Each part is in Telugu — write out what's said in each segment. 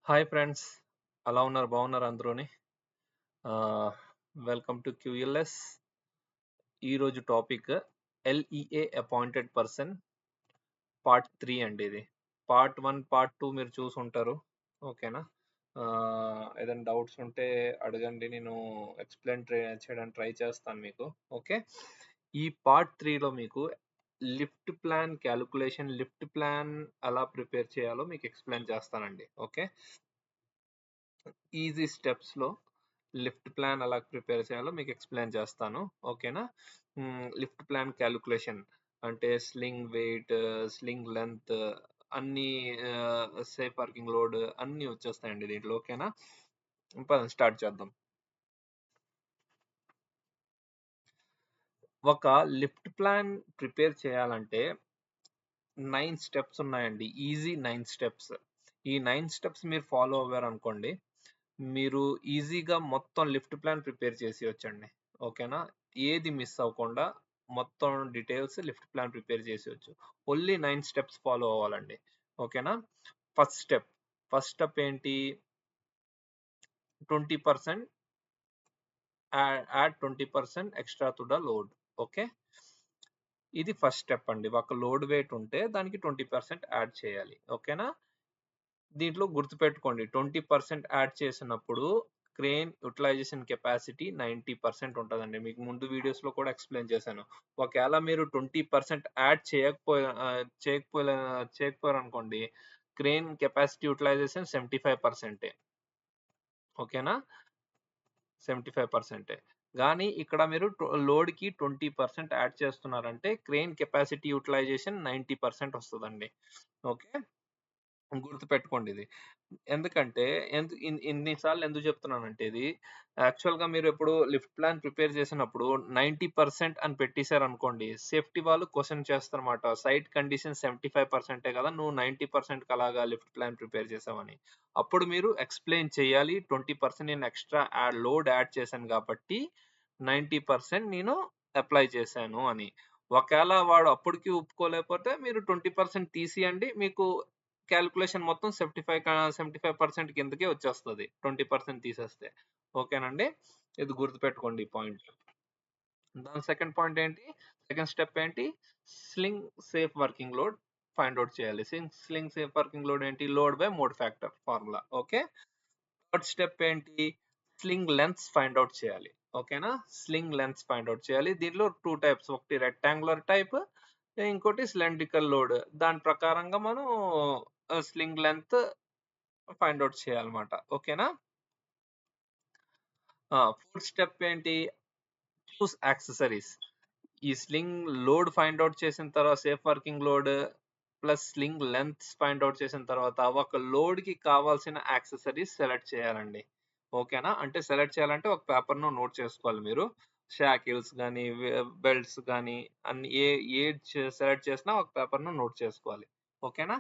హాయ్ ఫ్రెండ్స్, ఎలా ఉన్నారు? బాగున్నారు అందరూని? Welcome to QLS. ఈరోజు topic LEA appointed person part 3 అండి. ఇది పార్ట్ 1, పార్ట్ 2 మీరు చూసి ఉంటారు. ఓకేనా? ఏదైనా డౌట్స్ ఉంటే అడగండి, నేను ఎక్స్ప్లెయిన్ చేయడానికి ట్రై చేస్తాను మీకు. ఓకే, ఈ పార్ట్ 3లో మీకు lift plan calculation, lift plan ఎలా ప్రిపేర్ చేయాలో మీకు ఎక్స్ప్లెయిన్ చేస్తానండి. ఓకే, ఈజీ స్టెప్స్లో లిఫ్ట్ ప్లాన్ ఎలా ప్రిపేర్ చేయాలో మీకు ఎక్స్ప్లెయిన్ చేస్తాను. ఓకేనా? లిఫ్ట్ ప్లాన్ క్యాలిక్యులేషన్ అంటే స్లింగ్ వెయిట్, స్లింగ్ లెంత్, అన్ని సేఫ్ పార్కింగ్ లోడ్ అన్నీ వచ్చేస్తాయండి దీంట్లో. ఓకేనా? స్టార్ట్ చేద్దాం. ఒక లిఫ్ట్ ప్లాన్ ప్రిపేర్ చేయాలంటే 9 స్టెప్స్ ఉన్నాయండి. Easy 9 steps. ఈ 9 స్టెప్స్ మీరు ఫాలో అవ్వారు అనుకోండి, మీరు ఈజీగా మొత్తం లిఫ్ట్ ప్లాన్ ప్రిపేర్ చేసేయొచ్చండి. ఓకేనా? ఏది మిస్ అవ్వకుండా మొత్తం డీటెయిల్స్ లిఫ్ట్ ప్లాన్ ప్రిపేర్ చేసేయొచ్చు. ఓన్లీ 9 స్టెప్స్ ఫాలో అవ్వాలండి. ఓకేనా? ఫస్ట్ స్టెప్ ఏంటి? 20% add 20% extra to the load. Okay, ఇది ఫస్ట్ స్టెప్ అండి. ఒక లోడ్ వెయిట్ ఉంటే దానికి 20% యాడ్ చేయాలి. ఓకేనా? దీంట్లో గుర్తుపెట్టుకోండి, 20% యాడ్ చేసినప్పుడు క్రేన్ యుటిలైజేషన్ కెపాసిటీ 90% ఉంటుందండి. మీకు ముందు వీడియోస్లో కూడా ఎక్స్ప్లెయిన్ చేశాను. ఒకవేళ మీరు 20% యాడ్ చేయకపోయారు అనుకోండి, క్రేన్ కెపాసిటీ యుటిలైజేషన్ 75%. ఓకేనా? 75%. కానీ ఇక్కడ మీరు లోడ్కి 20% యాడ్ చేస్తున్నారంటే క్రేన్ కెపాసిటీ యూటిలైజేషన్ 90% వస్తుందండి. ఓకే, గుర్తుపెట్టుకోండి ఇది. ఎందుకంటే ఇన్నిసార్లు ఎందుకు చెప్తున్నానంటే, ఇది యాక్చువల్గా మీరు ఎప్పుడు లిఫ్ట్ ప్లాన్ ప్రిపేర్ చేసినప్పుడు 90% అని పెట్టేశారు అనుకోండి, సేఫ్టీ వాళ్ళు క్వశ్చన్ చేస్తారన్నమాట. సైట్ కండిషన్ 75% కదా, నువ్వు 90% అలాగా లిఫ్ట్ ప్లాన్ ప్రిపేర్ చేసావని. అప్పుడు మీరు ఎక్స్ప్లెయిన్ చేయాలి, 20% నేను ఎక్స్ట్రా లోడ్ యాడ్ చేశాను కాబట్టి 90% నేను అప్లై చేశాను అని. ఒకవేళ వాడు అప్పటికి ఒప్పుకోలేకపోతే మీరు 20% తీసియండి, మీకు క్యాలిక్యులేషన్ మొత్తం 75% కిందకే వచ్చేస్తుంది 20% తీసేస్తే. ఓకేనండి? ఇది గుర్తుపెట్టుకోండి ఈ పాయింట్. దాని సెకండ్ పాయింట్ ఏంటి? సెకండ్ స్టెప్ ఏంటి? Sling safe working load find out చేయాలి. స్లింగ్ సేఫ్ వర్కింగ్ లోడ్ ఏంటి? Load by mode factor formula. Okay, third step ఏంటి? స్లింగ్ లెంత్స్ ఫైండ్ అవుట్ చేయాలి. ఓకేనా? స్లింగ్ లెంత్స్ ఫైండ్ అవుట్ చేయాలి. దీనిలో 2 టైప్స్, ఒకటి రెక్టాంగులర్ టైప్, ఇంకోటి సిలిండ్రికల్ లోడ్. దాని ప్రకారంగా మనం స్లింగ్ లెంత్ ఫైండ్ అవుట్ చేయాలన్నమాట. ఓకేనా? ఫోర్త్ స్టెప్ ఏంటి? చూస్ యాక్సెసరీస్. ఈ స్లింగ్ లోడ్ ఫైండ్ అవుట్ చేసిన తర్వాత, safe working load plus sling length find out చేసిన తర్వాత, ఒక లోడ్ కి కావాల్సిన యాక్సెసరీస్ సెలెక్ట్ చేయాలండి. ఓకేనా? అంటే సెలెక్ట్ చేయాలంటే ఒక పేపర్ లో నోట్ చేసుకోవాలి మీరు. షాకిల్స్ కానీ, బెల్ట్స్ కానీ, అన్ని ఏ సెలెక్ట్ చేసినా ఒక పేపర్ లో నోట్ చేసుకోవాలి. ఓకేనా?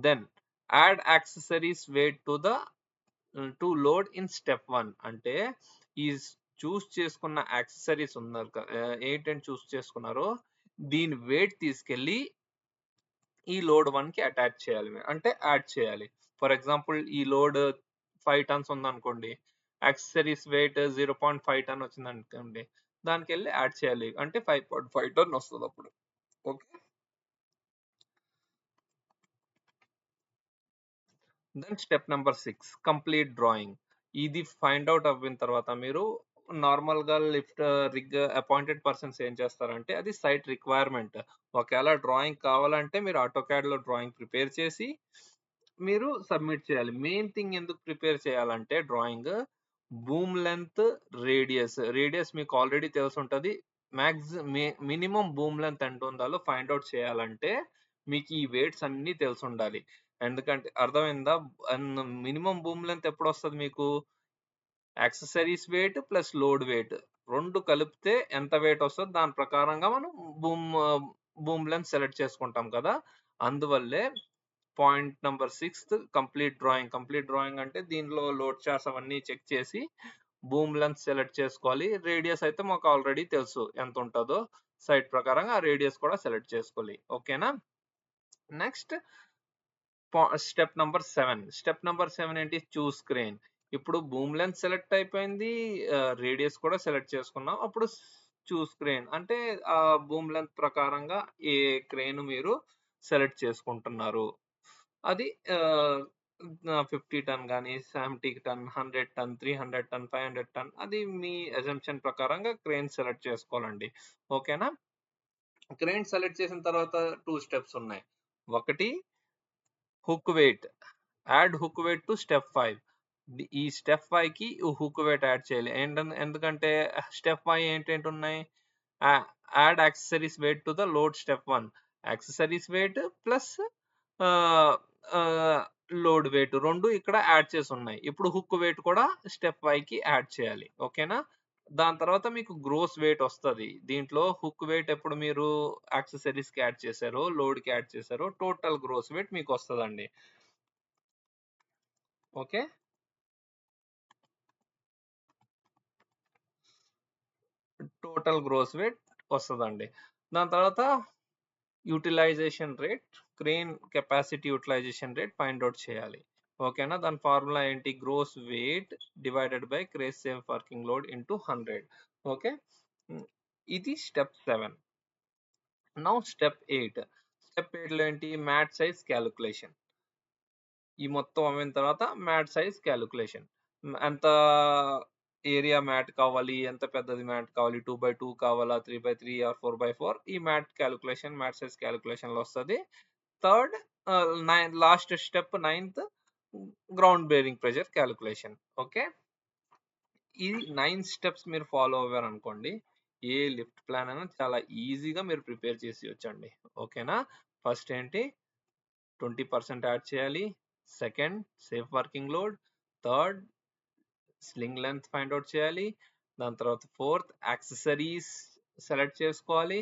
Then add accessories weight to load in step 1. అంటే ఈ చూస్ చేసుకున్న యాక్సెసరీస్ ఉన్నారు ఏంటంటే చూస్ చేసుకున్నారో దీని వెయిట్ తీసుకెళ్ళి ఈ లోడ్ 1 కి అటాచ్ చేయాలి, అంటే యాడ్ చేయాలి. ఫర్ ఎగ్జాంపుల్, ఈ లోడ్ 5 టన్స్ ఉందనుకోండి, యాక్సెసరీస్ వెయిట్ 0.5 టన్ వచ్చింది అనుకోండి, దానికి వెళ్ళి యాడ్ చేయాలి, అంటే 5.5 టన్ వస్తుంది అప్పుడు. Okay, then step number 6, complete drawing. ఇది ఫైండ్ అవుట్ అయిన తర్వాత మీరు నార్మల్ గా లిఫ్ట్ రిగ్ అపాయింటెడ్ పర్సన్స్ ఏం చేస్తారంటే, అది సైట్ రిక్వైర్మెంట్. ఒకవేళ డ్రాయింగ్ కావాలంటే మీరు ఆటోకాడ్ లో డ్రాయింగ్ ప్రిపేర్ చేసి మీరు సబ్మిట్ చేయాలి. మెయిన్ థింగ్ ఎందుకు ప్రిపేర్ చేయాలంటే, డ్రాయింగ్ బూమ్ లెంత్, రేడియస్ మీకు ఆల్రెడీ తెలిసి ఉంటుంది. మినిమం బూమ్ లెంత్ ఎంత ఉండాలో ఫైండ్ అవుట్ చేయాలంటే మీకు ఈ వెయిట్స్ అన్ని తెలిసి ఉండాలి. ఎందుకంటే అర్థమైందా? మినిమం బూమ్ లెంత్ ఎప్పుడు వస్తుంది మీకు? Accessories weight plus load weight 2 కలిపితే ఎంత వెయిట్ వస్తుందో దాని ప్రకారంగా మనం బూమ్ బూమ్ లెంత్ సెలెక్ట్ చేసుకుంటాం కదా. అందువల్లే పాయింట్ నెంబర్ 6, కంప్లీట్ డ్రాయింగ్ అంటే దీనిలో లోడ్ చార్ట్స్ అవన్నీ చెక్ చేసి బూమ్ లెంత్ సెలెక్ట్ చేసుకోవాలి. రేడియస్ అయితే మాకు ఆల్రెడీ తెలుసు ఎంత ఉంటుందో, సైట్ ప్రకారంగా ఆ రేడియస్ కూడా సెలెక్ట్ చేసుకోవాలి. ఓకేనా? Next step number 7. Step number 7 ఏంటి? చూస్ క్రేన్. ఇప్పుడు బూమ్ లెంత్ సెలెక్ట్ అయిపోయింది. రేడియస్ కూడా సెలెక్ట్ చేసుకున్నాం. అప్పుడు చూస్ క్రేన్ అంటే బూమ్ లెంత్ ప్రకారంగా ఏ క్రేన్ మీరు సెలెక్ట్ చేసుకుంటున్నారు. అది 50 టన్ గాని, 70 టన్, 100 టన్, 300 టన్, 500 టన్ అది మీ అజంప్షన్ ప్రకారంగా క్రేన్ సెలెక్ట్ చేసుకోవాలండి. ఓకేనా? క్రేన్ సెలెక్ట్ చేసిన తర్వాత 2 స్టెప్స్ ఉన్నాయి. ఒకటి hook weight. Add hook weight to step 5. ఈ స్టెప్ 5కి హుక్ వెయిట్ యాడ్ చేయాలి. ఎందుకంటే స్టెప్ 5 ఏంటేంటున్నాయి? Add accessories weight to the load step 1. Accessories weight plus ah, ah, load weight 2 ఇక్కడ యాడ్ చేసున్నాయి. ఇప్పుడు హుక్ వెయిట్ కూడా స్టెప్ 5కి యాడ్ చేయాలి. ఓకేనా? దాని తర్వాత మీకు గ్రోస్ వెయిట్ వస్తది. దీంట్లో హుక్ వెయిట్ ఎప్పుడు మీరు యాక్సెసరీస్‌కి యాడ్ చేశారో, లోడ్‌కి యాడ్ చేశారో టోటల్ గ్రోస్ వెయిట్ మీకొస్తదండి. ఓకే. టోటల్ గ్రోస్ వెయిట్ వస్తదండి. దాని తర్వాత utilization rate, crane capacity utilization rate find out చేయాలి. ఓకేనా? దాని ఫార్ములా ఏంటి? Gross weight divided by crane safe working load into 100. Okay. Hmm. ఇది స్టెప్ 7. Now step 8. స్టెప్ 8లో ఏంటి? Mat size calculation. ఈ మొత్తం అయిన తర్వాత మ్యాట్ సైజ్ క్యాలిక్యులేషన్. ఎంత ఏరియా మ్యాట్ కావాలి? ఎంత పెద్దది మ్యాట్ కావాలి? 2x2 కావాలా? 3x3 ఆర్ 4x4 ఈ మ్యాట్ సైజ్ క్యాలిక్యులేషన్‌లో వస్తది. Third last step ninth ground bearing pressure calculation. Okay. ఈ 9 స్టెప్స్ మీరు ఫాలో అవ్వారనుకోండి, ఏ లిఫ్ట్ ప్లాన్ అయినా చాలా ఈజీగా మీరు ప్రిపేర్ చేసేయొచ్చండి. ఓకేనా? ఫస్ట్ ఏంటి? 20% యాడ్ చేయాలి. Second safe working load. Third sling length find out చేయాలి. దాని తర్వాత ఫోర్త్ యాక్సెసరీస్ సెలెక్ట్ చేసుకోవాలి.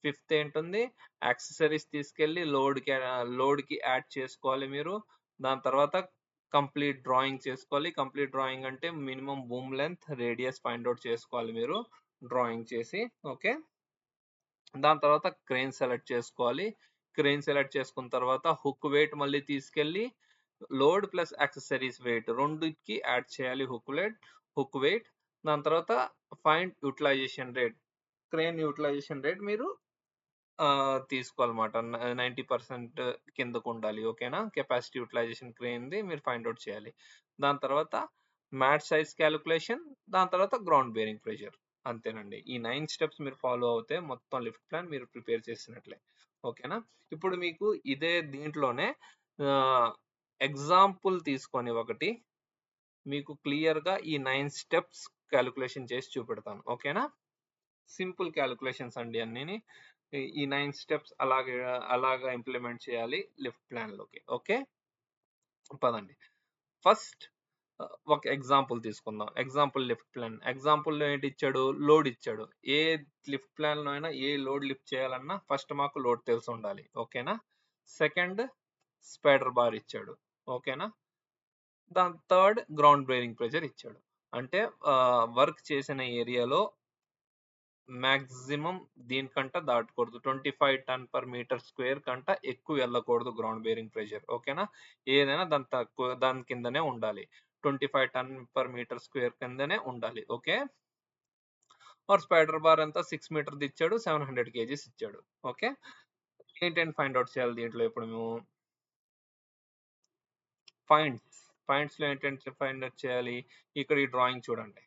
ఫిఫ్త్ ఏంటుంది? యాక్సెసరీస్ తీసుకెళ్ళి లోడ్‌కి యాడ్ చేసుకోవాలి మీరు. దాని తర్వాత కంప్లీట్ డ్రాయింగ్ చేసుకోవాలి. కంప్లీట్ డ్రాయింగ్ అంటే minimum boom length, radius find out చేసుకోవాలి మీరు డ్రాయింగ్ చేసి. ఓకే. దాని తర్వాత క్రేన్ సెలెక్ట్ చేసుకోవాలి. క్రేన్ సెలెక్ట్ చేసుకున్న తర్వాత హుక్ వెయిట్ మళ్ళీ తీసుకెళ్ళి లోడ్ ప్లస్ యాక్సెసరీస్ వెయిట్ రెండిటికి యాడ్ చేయాలి హుక్ వెయిట్. దాని తర్వాత find utilization rate. Crane utilization rate మీరు తీసుకోవాలన్నమాట. 90% కిందకుండాలి. ఓకేనా? కెపాసిటీ యుటిలైజేషన్ క్రేన్‌ది మీరు ఫైండ్ ఔట్ చేయాలి. దాని తర్వాత మ్యాట్ సైజ్ క్యాలిక్యులేషన్. దాని తర్వాత గ్రౌండ్ బేరింగ్ ప్రెషర్. అంతేనండి. ఈ 9 స్టెప్స్ మీరు ఫాలో అవుతే మొత్తం లిఫ్ట్ ప్లాన్ మీరు ప్రిపేర్ చేసినట్లే. ఓకేనా? ఇప్పుడు మీకు ఇదే దీంట్లోనే ఆహ్, ఎగ్జాంపుల్ తీసుకొని ఒకటి మీకు క్లియర్‌గా ఈ 9 స్టెప్స్ కాలిక్యులేషన్ చేసి చూపెడతాను. ఓకేనా? సింపుల్ కాలిక్యులేషన్స్ అండి అన్నీని. ఈ 9 స్టెప్స్ అలాగా ఇంప్లిమెంట్ చేయాలి లిఫ్ట్ ప్లాన్‌లోకి. ఓకే. పదండి. ఫస్ట్ ఒక ఎగ్జాంపుల్ తీసుకుందాం. Example lift plan. ఎగ్జాంపుల్‌లో ఏంటి ఇచ్చాడు? లోడ్ ఇచ్చాడు. ఏ లిఫ్ట్ ప్లాన్‌లో అయినా ఏ లోడ్ లిఫ్ట్ చేయాలన్నా ఫస్ట్ మాకు లోడ్ తెలిసుండాలి. ఓకేనా? సెకండ్ స్పైడర్ బార్ ఇచ్చాడు. ఓకేనా? దాని థర్డ్ గ్రౌండ్ బేరింగ్ ప్రెషర్ ఇచ్చాడు. అంటే వర్క్ చేసిన ఏరియాలో మాక్సిమం దీనికంట దాటకూడదు. 25 టన్ పర్ మీటర్ స్క్వేర్ కంట ఎక్కువ వెళ్ళకూడదు గ్రౌండ్ బేరింగ్ ప్రెషర్. ఓకేనా? ఏదైనా దాని కిందనే ఉండాలి. 25 టన్ పర్ మీటర్ స్క్వేర్ కిందనే ఉండాలి. ఓకే. స్పైడర్ బార్ ఎంత 6 మీటర్‌ది ఇచ్చాడు. 700 కేజీస్ ఇచ్చాడు. ఓకే. ఏంటని ఫైండ్ ఔట్ చేయాలి దీంట్లో ఇప్పుడు మేము? పాయింట్స్. పాయింట్స్‌లో ఏంటంటే ఫైండ్ ఔట్ చేయాలి. ఇక్కడ ఈ డ్రాయింగ్ చూడండి.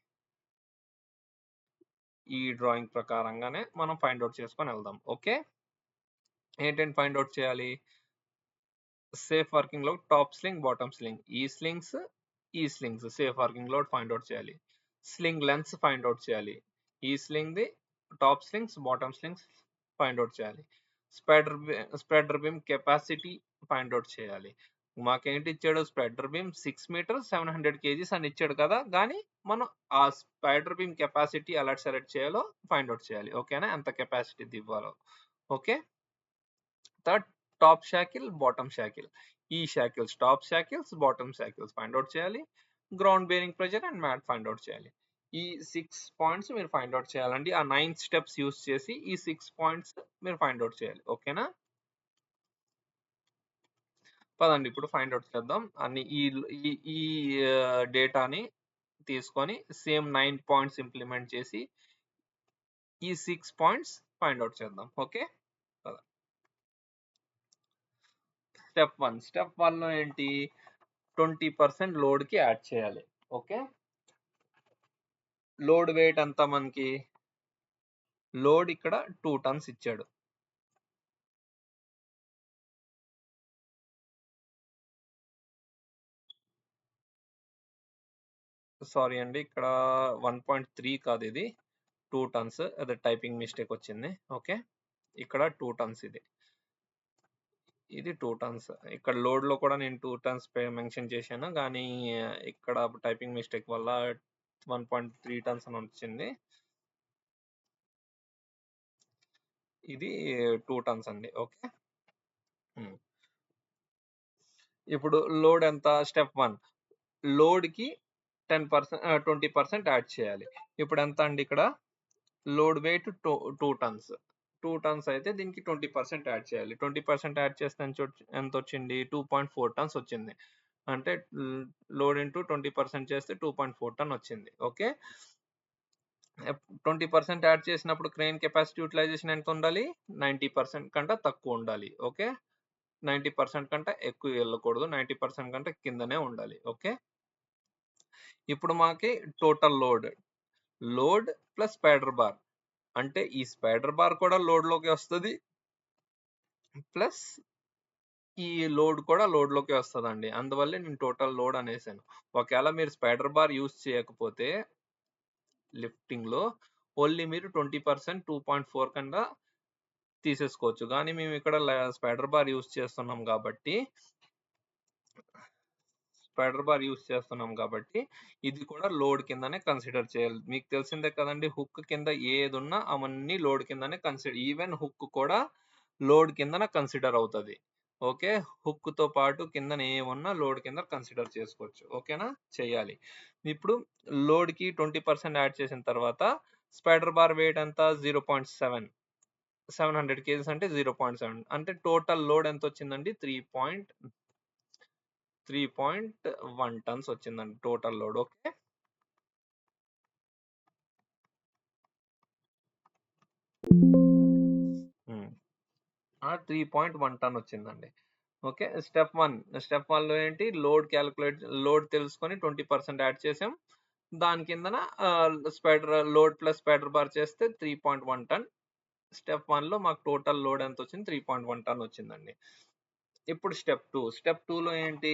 ఈ డ్రాయింగ్ ప్రకారంగానే మనం ఫైండ్ ఔట్ చేసుకొని వెళ్దాం. ఓకే. ఏంటని ఫైండ్ ఔట్ చేయాలి? Safe working load top sling, bottom sling. ఈ slings safe working load find out చేయాలి. స్లింగ్ లెంగ్త్స్ ఫైండ్ ఔట్ చేయాలి. ఈ స్లింగ్‌ది top slings, bottom slings find out చేయాలి. Spreader beam capacity find out చేయాలి. మాకేంటి ఇచ్చాడు? స్ప్రెడర్ బీమ్ 6 మీటర్స్ 700 కేజీస్ అని ఇచ్చాడు కదా! గానీ మనం ఆ స్పైడర్ బీమ్ కెపాసిటీ ఎలా సెలెక్ట్ చేయాలో ఫైండ్ ఔట్ చేయాలి. ఓకేనా? ఎంత కెపాసిటీది ఇవ్వాలో. Okay. Third top shackle, bottom shackle. ఈ shackles top shackles, bottom shackles find out చేయాలి. Ground bearing pressure and mat find out చేయాలి. ఈ 6 పాయింట్స్ మీరు ఫైండ్ ఔట్ చేయాలండి. ఆ 9 స్టెప్స్ యూజ్ చేసి ఈ 6 పాయింట్స్ మీరు ఫైండ్ ఔట్ చేయాలి. ఓకేనా? పదండి ఇప్పుడు ఫైండ్ ఔట్ చేద్దాం. అన్ని ఈ ఈ ఈ డేటాని తీసుకొని సేమ్ 9 పాయింట్స్ ఇంప్లిమెంట్ చేసి ఈ 6 పాయింట్స్ ఫైండ్ ఔట్ చేద్దాం. ఓకే. పద. స్టెప్ 1. స్టెప్ 1 లో ఏంటి? 20% లోడ్ కి యాడ్ చేయాలి. ఓకే. లోడ్ వెయిట్ ఎంత మనకి? లోడ్ ఇక్కడ 2 టన్స్ ఇచ్చాడు. సారీ అండి, ఇక్కడ 1.3 కాదు, ఇది 2 టన్స్. అదే టైపింగ్ మిస్టేక్ వచ్చింది. ఓకే. ఇక్కడ 2 టన్స్ ఇది 2 టన్స్. ఇక్కడ లోడ్ లో కూడా నేను 2 టన్స్ మెన్షన్ చేశాను, కానీ ఇక్కడ టైపింగ్ మిస్టేక్ వల్ల 1.3 టన్స్ అని వచ్చింది. ఇది 2 టన్స్ అండి. ఓకే. ఇప్పుడు లోడ్ ఎంత? స్టెప్ 1 లోడ్ కి 10% 20% యాడ్ చేయాలి. ఇప్పుడు ఎంత అండి? ఇక్కడ లోడ్ వెయిట్ 2 టన్స్. 2 టన్స్ అయితే దీనికి 20% యాడ్ చేయాలి. 20% యాడ్ చేస్తే ఎంత వచ్చింది? 2.4 టన్స్ వచ్చింది. అంటే లోడ్ ఇంటూ 20% చేస్తే 2.4 టన్ వచ్చింది. ఓకే. 20% యాడ్ చేసినప్పుడు క్రెయిన్ కెపాసిటీ యూటిలైజేషన్ ఎంత ఉండాలి? 90% కంటే తక్కువ ఉండాలి. ఓకే. 90% కంటే ఎక్కువ వెళ్ళకూడదు. 90% కంటే కిందనే ఉండాలి. ఓకే. ఇప్పుడు మాకి total load plus spider bar, అంటే ఈ స్పైడర్ బార్ కూడా లోడ్ లోకి వస్తుంది, ప్లస్ ఈ లోడ్ కూడా లోడ్ లోకి వస్తుందండి. అందువల్లే నేను టోటల్ లోడ్ అనేసాను. ఒకవేళ మీరు స్పైడర్ బార్ యూజ్ చేయకపోతే లిఫ్టింగ్ లో ఓన్లీ మీరు 20% 2.4 కన్నా తీసేసుకోవచ్చు. కానీ మేము ఇక్కడ స్పైడర్ బార్ యూజ్ చేస్తున్నాం కాబట్టి ఇది కూడా లోడ్ కిందనే కన్సిడర్ చేయాలి. మీకు తెలిసిందే కదండి, హుక్ కింద ఏది ఉన్నా అవన్నీ లోడ్ కిందనే కన్సిడర్, ఈవెన్ హుక్ కూడా లోడ్ కిందన కన్సిడర్ అవుతుంది. ఓకే. హుక్ తో పాటు కిందన ఏమన్నా లోడ్ కింద కన్సిడర్ చేసుకోవచ్చు. ఓకేనా? చేయాలి. ఇప్పుడు లోడ్ కి 20% యాడ్ చేసిన తర్వాత స్పైడర్ బార్ వెయిట్ ఎంత? 0.7. 700 కేజీస్ అంటే 0.7 అంటే టోటల్ లోడ్ ఎంత వచ్చిందండి? 3.1 టన్స్ వచ్చిందండి టోటల్ లోడ్. ఓకే. 3.1 టన్ వచ్చిందండి. ఓకే. స్టెప్ 1 లో ఏంటి? లోడ్ తెలుసుకొని 20% యాడ్ చేసాం. దాని కిందన లోడ్ ప్లస్ స్పైడర్ బార్ చేస్తే 3.1 టన్. స్టెప్ 1 లో మాకు టోటల్ లోడ్ ఎంత వచ్చింది? 3.1 టన్ వచ్చిందండి. ఇప్పుడు స్టెప్ 2 లో ఏంటి?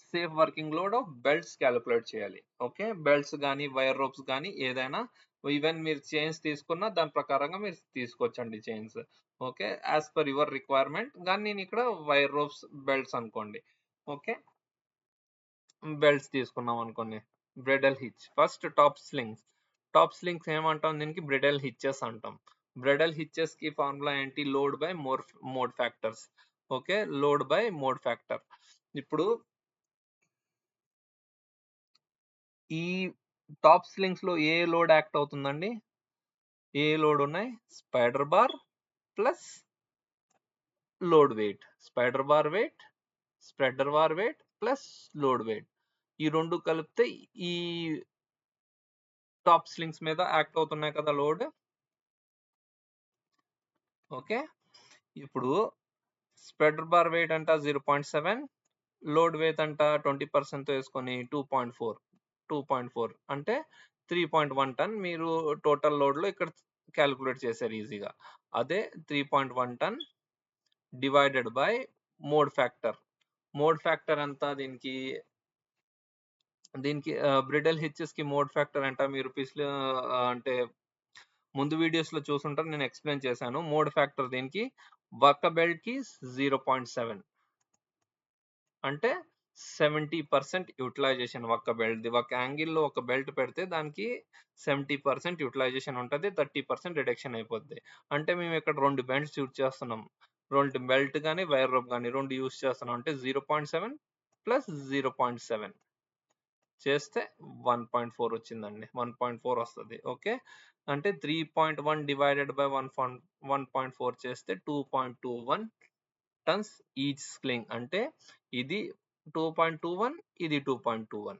Safe working load of belts calculate చేయాలి. ఓకే. బెల్ట్స్ కానీ వైర్ రోప్స్ కానీ ఏదైనా, ఈవెన్ మీరు చైన్స్ తీసుకున్నా దాని ప్రకారంగా మీరు తీసుకోవచ్చండి chains. Okay. As per your requirement. కానీ నేను ఇక్కడ వైర్ రోప్స్ బెల్ట్స్ అనుకోండి. ఓకే. బెల్ట్స్ తీసుకున్నాం అనుకోండి. బ్రెడల్ హిచ్. ఫస్ట్ టాప్ స్లింగ్స్ ఏమంటాం? దీనికి బ్రెడల్ హిచ్చెస్ అంటాం. బ్రెడల్ హిచ్చెస్ కి ఫార్ములా ఏంటి? Load by mode factors. Okay. Load by mode factor. ఇప్పుడు ఈ టాప్ స్లింగ్స్ లో ఏ లోడ్ యాక్ట్ అవుతుందండి? ఏ లోడ్ ఉన్నాయి? Spider bar plus load weight. Spider bar weight plus load weight. ఈ రెండు కలిపితే ఈ టాప్ స్లింగ్స్ మీద యాక్ట్ అవుతున్నాయి కదా లోడ్. ఓకే. ఇప్పుడు స్ప్రెడర్ బార్ వెయిట్ అంట 0.7, లోడ్ వెయిట్ అంట 20% తో వేసుకొని 2.4 అంటే 3.1 టన్ మీరు టోటల్ లోడ్ లో ఇక్కడ క్యాలిక్యులేట్ చేశారు ఈజీగా. అదే 3.1 టన్ డివైడెడ్ బై మోడ్ ఫ్యాక్టర్ ఎంత? దీనికి బ్రిడల్ హిచెస్ కి మోడ్ ఫ్యాక్టర్ అంట. మీరు అంటే ముందు వీడియోస్ లో చూసుంటారు, నేను ఎక్స్ప్లెయిన్ చేశాను. మోడ్ ఫ్యాక్టర్ దీనికి ఒక్క బెల్ట్ కి 0.7 అంటే 70% యూటిలైజేషన్. ఒక్క యాంగిల్లో ఒక బెల్ట్ పెడితే దానికి 70% యూటిలైజేషన్ ఉంటుంది, 30% రిడక్షన్ అయిపోద్ది. అంటే మేము ఇక్కడ 2 బెల్ట్స్ యూజ్ చేస్తున్నాం. 2 బెల్ట్ కానీ వైర్ రోప్ కానీ 2 యూజ్ చేస్తున్నాం. అంటే 0.7 ప్లస్ 0.7 చేస్తే 1.4 వచ్చిందండి. 1.4 వస్తుంది. ఓకే. అంటే 3.1 డివైడెడ్ బై 1.4 చేస్తే 2.21 టన్స్ ఈచ్ స్లింగ్. అంటే ఇది 2.21, ఇది 2.21.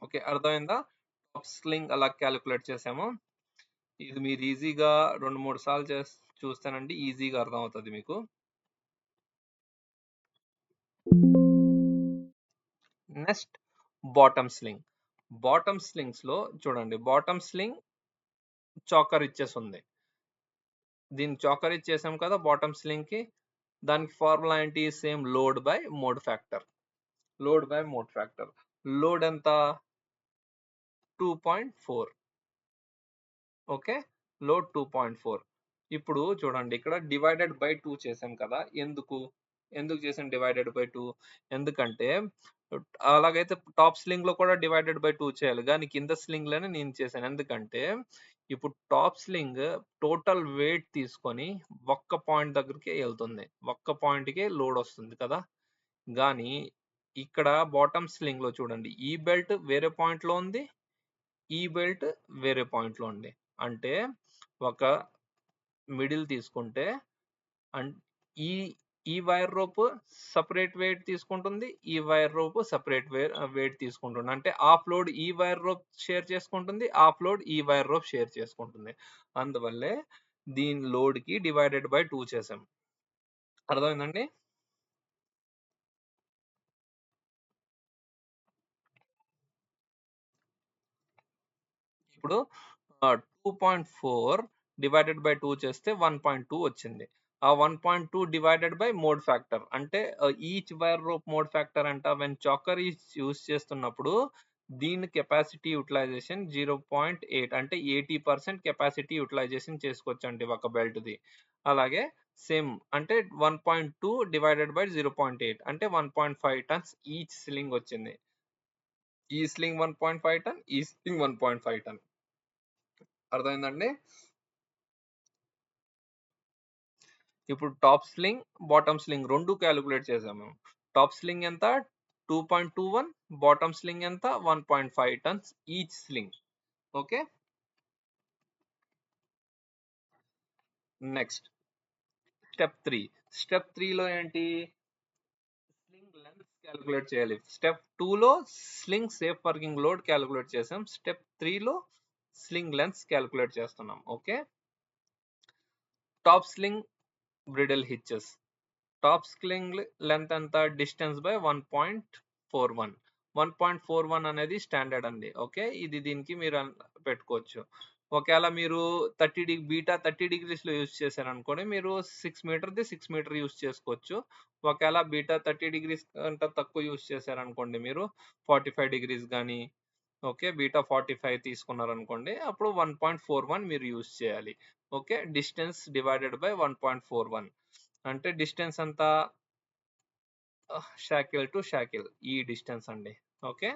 ఓకే, అర్థమైందా? టాప్ స్లింగ్ అలా క్యాలిక్యులేట్ చేసాము. ఇది మీరు ఈజీగా 2-3 సార్లు చూస్తానండి, ఈజీగా అర్థమవుతుంది మీకు. Next bottom sling. Bottom slings లో చూడండి, బాటమ్ స్లింగ్ చాకర్ ఇచ్చేసి ఉంది. దీన్ని చాకర్ ఇచ్చేసాం కదా బాటమ్ స్లింగ్ కి. దానికి ఫార్ములా ఏంటి? Same load by mode factor. Load by mode factor. Load ఎంత? 2.4. Okay, load 2.4. ఇప్పుడు చూడండి, ఇక్కడ డివైడెడ్ బై 2 చేసాం కదా. ఎందుకు చేసాం డివైడెడ్ బై 2? ఎందుకంటే అలాగైతే టాప్ స్లింగ్ లో కూడా డివైడెడ్ బై 2 చేయాలి, కానీ కింద స్లింగ్ లోనే నేను చేశాను. ఎందుకంటే ఇప్పుడు టాప్ స్లింగ్ టోటల్ వెయిట్ తీసుకొని ఒక్క పాయింట్ దగ్గరికి వెళ్తుంది, ఒక్క పాయింట్ కి లోడ్ వస్తుంది కదా. కానీ ఇక్కడ బాటమ్ స్లింగ్ లో చూడండి, ఈ బెల్ట్ వేరే పాయింట్ లో ఉంది, ఈ బెల్ట్ వేరే పాయింట్ లో ఉంది. అంటే ఒక మిడిల్ తీసుకుంటే ఈ ఈ వైర్ రోప్ సపరేట్ వెయిట్ తీసుకుంటుంది, ఈ వైర్ రోప్ సపరేట్ వెయిట్ తీసుకుంటుంది. అంటే ఆఫ్ లోడ్ ఈ వైర్ రోప్ షేర్ చేసుకుంటుంది, ఆఫ్ లోడ్ ఈ వైర్ రోప్ షేర్ చేసుకుంటుంది. అందువల్లే దీని లోడ్ కి డివైడెడ్ బై 2 చేసాం. అర్థమైందండి? ఇప్పుడు 2.4 డివైడెడ్ బై 2 చేస్తే 1.2 వచ్చింది. ఆ 1.2 డివైడెడ్ బై మోడ్ ఫ్యాక్టర్. అంటే each wire rope mode factor అంట వెన్ చాకర్ యూస్ చేస్తున్నప్పుడు దీని కెపాసిటీ యూటిలైజేషన్ 0.8, అంటే 80% కెపాసిటీ యూటిలైజేషన్ చేసుకోవచ్చండి ఒక బెల్ట్ ది. అలాగే సేమ్ అంటే 1.2 డివైడెడ్ బై 0.8 అంటే 1.5 టన్స్ ఈచ్ స్లింగ్ వచ్చింది. ఈ స్లింగ్ 1.5 టన్, ఈ స్లింగ్ 1.5 టన్. అర్థమైందండి? ఇప్పుడు టాప్ స్లింగ్ బాటమ్ స్లింగ్ రెండు క్యాలిక్యులేట్ చేసాము. టాప్ స్లింగ్ ఎంత? 2.21. బాటమ్ స్లింగ్ ఎంత? 1.5 tons each sling. Okay, next step 3. Step 3 లో ఏంటి? స్లింగ్ లెంత్ క్యాలిక్యులేట్ చేయాలి. స్టెప్ 2 లో sling safe working load calculate చేసాం. స్టెప్ 3 లో స్లింగ్ లెంత్ క్యాలిక్యులేట్ చేస్తున్నాం. Okay, top sling bridle hitches. Top sling length ఎంత? Distance by 1.41. 1.41 అనేది స్టాండర్డ్ అండి. ఓకే, ఇది దీనికి మీరు పెట్టుకోవచ్చు. ఒకవేళ మీరు బీటా 30 డిగ్రీస్ లో యూస్ చేశారనుకోండి, మీరు 6 మీటర్ ది 6 మీటర్ యూస్ చేసుకోవచ్చు. ఒకవేళ బీటా 30 డిగ్రీస్ కంటే తక్కువ యూస్ చేశారనుకోండి, మీరు 45 డిగ్రీస్ కానీ, ఓకే, బీటా 45 తీసుకున్నారనుకోండి, అప్పుడు 1.41 మీరు యూస్ చేయాలి. ఓకే, డిస్టెన్స్ డివైడెడ్ బై 1.41 అంటే డిస్టెన్స్ అంతా షాకిల్ టు షాకిల్, ఈ డిస్టెన్స్ అండి. Okay,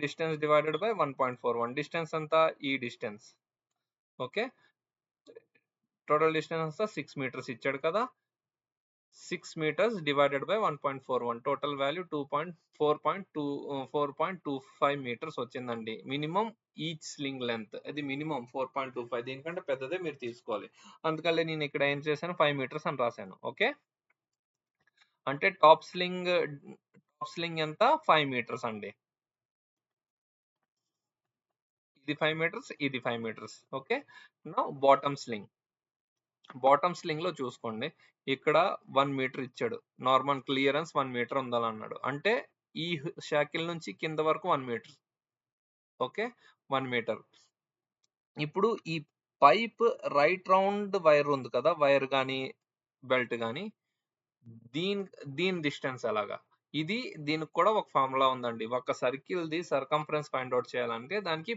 distance divided by 1.41. Distance అంతా ఈ డిస్టెన్స్. ఓకే, టోటల్ డిస్టెన్స్ అంతా 6 మీటర్స్ ఇచ్చాడు కదా. 6 meters divided by 1.41, total value 4.25 meters వచ్చిందండి. మినిమం ఈచ్ స్లింగ్ లెంత్ అది మినిమం 4.25. దీనికంటే పెద్దదే మీరు తీసుకోవాలి. అందుకని నేను ఇక్కడ ఏం చేశాను, 5 మీటర్స్ అని రాశాను. ఓకే, అంటే టాప్ స్లింగ్ ఎంత? 5 మీటర్స్ అండి. ఇది 5 మీటర్స్, ఇది 5 metres. Okay, now bottom sling. Bottom sling లో చూసుకోండి, ఇక్కడ 1 మీటర్ ఇచ్చాడు. నార్మల్ క్లియరెన్స్ 1 మీటర్ ఉండాలన్నాడు. అంటే ఈ షాకిల్ నుంచి కింద వరకు 1 మీటర్. Okay, 1 metre. ఇప్పుడు ఈ పైప్ రైట్ రౌండ్ వైర్ ఉంది కదా, వైర్ కానీ బెల్ట్ కానీ, దీని దీని డిస్టెన్స్ ఎలాగా? ఇది దీనికి కూడా ఒక ఫార్ములా ఉందండి. ఒక circle the circumference find out చేయాలంటే దానికి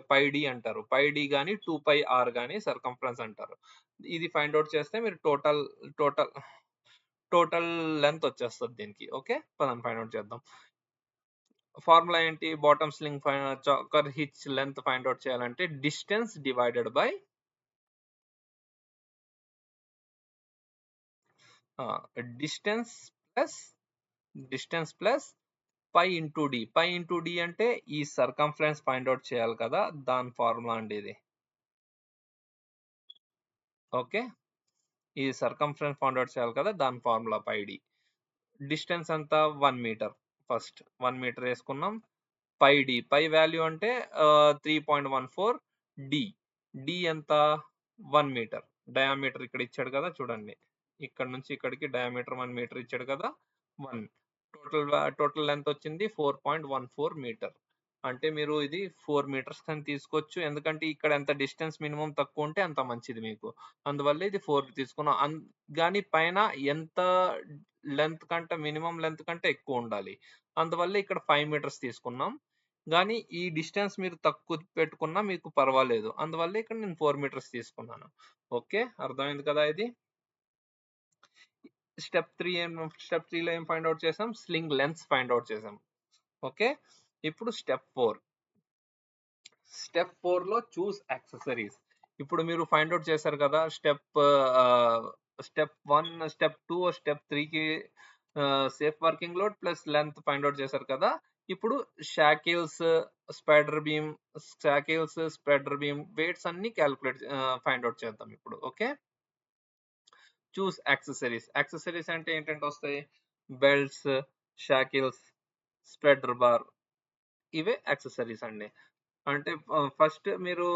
పై డి అంటారు. పై డి కానీ 2πr కానీ సర్కంఫరెన్స్ అంటారు. ఇది ఫైండ్ అవుట్ చేస్తే మీరు టోటల్ టోటల్ లెంత్ వచ్చేస్తుంది దీనికి. ఓకే, పదండి ఫైండ్ అవుట్ చేద్దాం. ఫార్ములా ఏంటి? Bottom sling choker hitch length find out చేయాలంటే distance divided by distance plus pi into D. Pi into D అంటే ఈ సర్కంఫరెన్స్ ఫైండ్ అవుట్ చేయాలి కదా, దాని ఫార్ములా అండి ఇది. ఓకే. ఈ సర్కంఫరెన్స్ ఫౌండ్ అవుట్ చేయాలి కదా, దాని ఫార్ములా πd. డిస్టెన్స్ ఎంత 1 మీటర్. ఫస్ట్ 1 మీటర్ వేసుకున్నాం. పై వాల్యూ అంటే 3.14. డి ఎంత 1 మీటర్. డయామీటర్ ఇక్కడ ఇచ్చాడు కదా చూడండి, ఇక్కడ నుంచి ఇక్కడికి డయామీటర్ 1 మీటర్ ఇచ్చాడు కదా 1. టోటల్ లెంత్ వచ్చింది 4.14 మీటర్. అంటే మీరు ఇది 4 మీటర్స్ అని తీసుకోవచ్చు, ఎందుకంటే ఇక్కడ ఎంత డిస్టెన్స్ మినిమం తక్కువ ఉంటే అంత మంచిది మీకు. అందువల్ల ఇది 4 తీసుకున్నాం. కానీ పైన ఎంత లెంత్ కంటే మినిమం లెంత్ కంటే ఎక్కువ ఉండాలి, అందువల్ల ఇక్కడ 5 మీటర్స్ తీసుకున్నాం. కానీ ఈ డిస్టెన్స్ మీరు తక్కువ పెట్టుకున్నా మీకు పర్వాలేదు, అందువల్ల ఇక్కడ నేను 4 మీటర్స్ తీసుకున్నాను. ఓకే, అర్థమైంది కదా ఇది. స్టెప్ 3లో ఏం ఫైండ్ అవుట్ చేసాం? స్లింగ్ లెంత్ ఫైండ్ అవుట్ చేసాం. ఓకే, ఇప్పుడు స్టెప్ 4లో చూస్ యాక్సెసరీస్. ఇప్పుడు మీరు ఫైండ్ అవుట్ చేశారు కదా స్టెప్ 1, స్టెప్ 2, స్టెప్ 3కి safe working load plus length find out చేశారు కదా. ఇప్పుడు షాకిల్స్, స్ప్రెడర్ బీమ్ వెయిట్స్ అన్ని ఫైండ్ అవుట్ చేద్దాం ఇప్పుడు. ఓకే, చూస్ యాక్సెసరీస్ అంటే ఏంటంటే వస్తాయి బెల్ట్స్, షాకిల్స్, స్ప్రెడర్ బార్, ఇవే యాక్సెసరీస్ అండి. అంటే ఫస్ట్ మీరు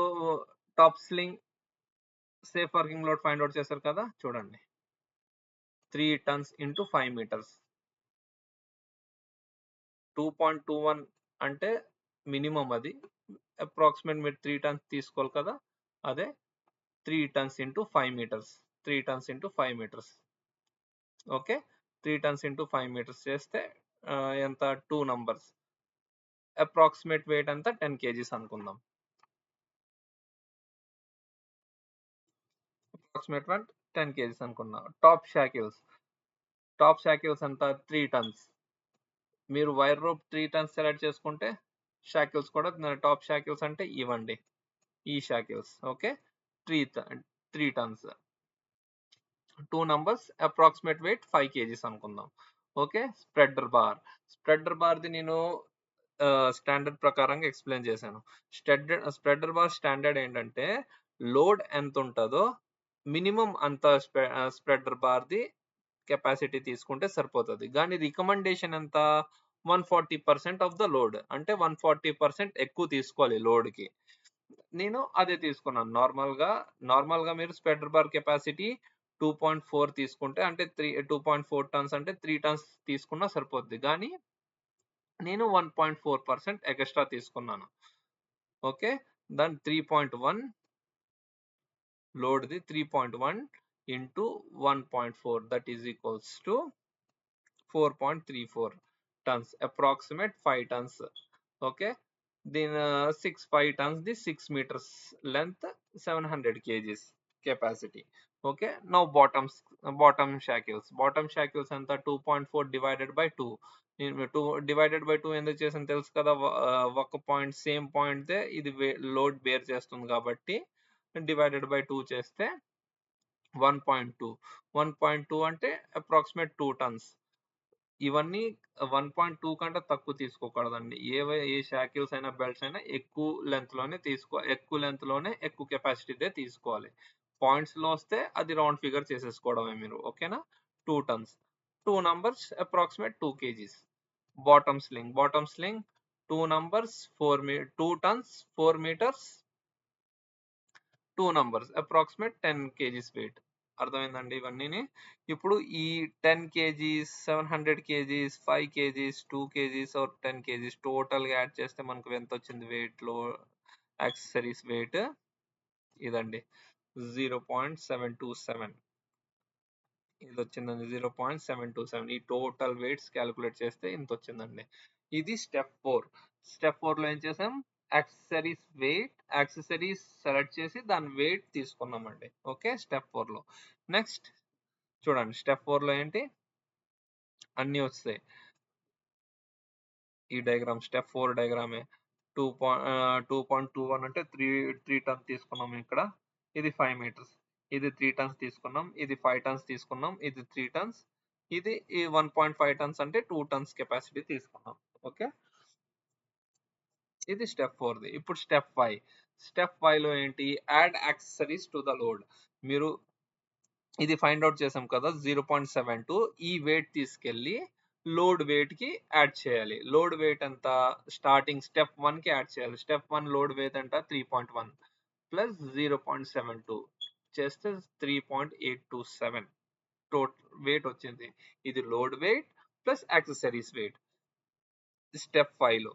top sling safe working load find out చేశారు కదా చూడండి, 3 tons into 5 meters. 2.21 అంటే మినిమం, అది అప్రాక్సిమేట్ మీరు 3 tons తీసుకోవాలి కదా, అదే 3 tons into 5 meters. 3 tons into 5 meters. Okay, 3 tons into 5 meters చేస్తే ఎంత 2 numbers. అప్రాక్సిమేట్ వెయిట్ అంతా 10 kgs అనుకుందాం. అప్రాక్సిమేట్ వెయిట్ 10 kgs అనుకున్నాం. టాప్ షాకిల్స్ అంతా 3 tons. మీరు వైర్ రోప్ 3 tons సెలెక్ట్ చేసుకుంటే షాకిల్స్ కూడా టాప్ షాకిల్స్ అంటే ఇవ్వండి, ఈ shackles. Okay, 3 tons. 2 numbers, approximate weight 5 kgs అనుకుందాం. ఓకే, స్ప్రెడర్ బార్ది నేను స్టాండర్డ్ ప్రకారంగా ఎక్స్ప్లెయిన్ చేశాను. స్ప్రెడర్ బార్ స్టాండర్డ్ ఏంటంటే లోడ్ ఎంత ఉంటుందో మినిమం అంత స్ప్రెడర్ బార్ది కెపాసిటీ తీసుకుంటే సరిపోతుంది. కానీ రికమెండేషన్ ఎంత 140% ఆఫ్ ద లోడ్, అంటే 140% ఎక్కువ తీసుకోవాలి లోడ్కి. నేను అదే తీసుకున్నాను. నార్మల్గా మీరు స్ప్రెడర్ బార్ కెపాసిటీ 2.4 తీసుకుంటే అంటే 2.4 tons అంటే 3 tons తీసుకున్నా సరిపోద్ది, కానీ నేను 1.4% ఎక్స్ట్రా తీసుకున్నాను. ఓకే, దాని 3.1 లోడ్ది 3.1 into 1.4 that is equals to 4.34 tons, approximate 5 tons. Okay, దీని 5 tons the 6 meters length, 700 kgs capacity. Okay, now bottom shackles ఎంత 2.4 divided by 2. నేను 2 divided by 2 ఎందుకు చేసాను తెలుసు కదా, ఒక పాయింట్ సేమ్ పాయింట్ ఇది లోడ్ బేర్ చేస్తుంది కాబట్టి డివైడెడ్ బై 2 చేస్తే 1.2 అంటే అప్రాక్సిమేట్ 2 tons. ఇవన్నీ 1.2 కంటే తక్కువ తీసుకోకూడదండి. ఏ షాకిల్స్ అయినా బెల్ట్స్ అయినా ఎక్కువ లెంత్ లోనే ఎక్కువ కెపాసిటీదే తీసుకోవాలి. పాయింట్స్ లో వస్తే అది రౌండ్ ఫిగర్ చేసేసుకోవడమే మీరు. ఓకేనా, 2 tons. 2 numbers, approximate 2 kgs. Bottom sling 2 numbers, 2 tons, 4 meters, 2 numbers, approximate 10 kgs weight. అర్థమైందండి ఇవన్నీ. ఇప్పుడు ఈ 10 kgs, 700 kgs, 5 kgs, 2 kgs or 10 kgs టోటల్గా యాడ్ చేస్తే మనకు ఎంత వచ్చింది వెయిట్ లో యాక్సెసరీస్ వెయిట్? ఇదండి 0.727. ఇది వచ్చిందండి 0.727. ఈ టోటల్ వెయిట్స్ క్యాలిక్యులేట్ చేస్తే ఇంత వచ్చిందండి. ఇది స్టెప్ 4లో ఏం చేసాం, యాక్సెసరీస్ సెలెక్ట్ చేసి దాని వెయిట్ తీసుకున్నామండి. ఓకే, స్టెప్ 4లో. నెక్స్ట్ చూడండి, స్టెప్ 4లో ఏంటి అన్ని వస్తాయి. ఈ డయాగ్రామ్ స్టెప్ 4 డయాగ్రామే. 2.21 అంటే 3 tons తీసుకున్నాం ఇక్కడ, ఇది 5 meters. ఇది 3 tons తీసుకున్నాం, ఇది 5 tons తీసుకున్నాం, ఇది 3 tons, ఇది 1.5 tons అంటే 2 tons కెపాసిటీ తీసుకున్నాం. ఓకే, ఇది స్టెప్ 4ది. ఇప్పుడు స్టెప్ 5. స్టెప్ 5 లో ఏంటి, add accessories to the load. మీరు ఇది ఫైండ్ అవుట్ చేసాం కదా 0.72, ఈ వెయిట్ తీసుకెళ్ళి లోడ్ వెయిట్ కి యాడ్ చేయాలి. లోడ్ వెయిట్ ఎంత, స్టార్టింగ్ స్టెప్ 1 కి యాడ్ చేయాలి. స్టెప్ 1 లోడ్ వెయిట్ ఎంత 3.1 ప్లస్ 0.72 చేస్తే 3.827 టోటల్ వెయిట్ వచ్చింది. ఇది load weight plus accessories weight step 5 లో.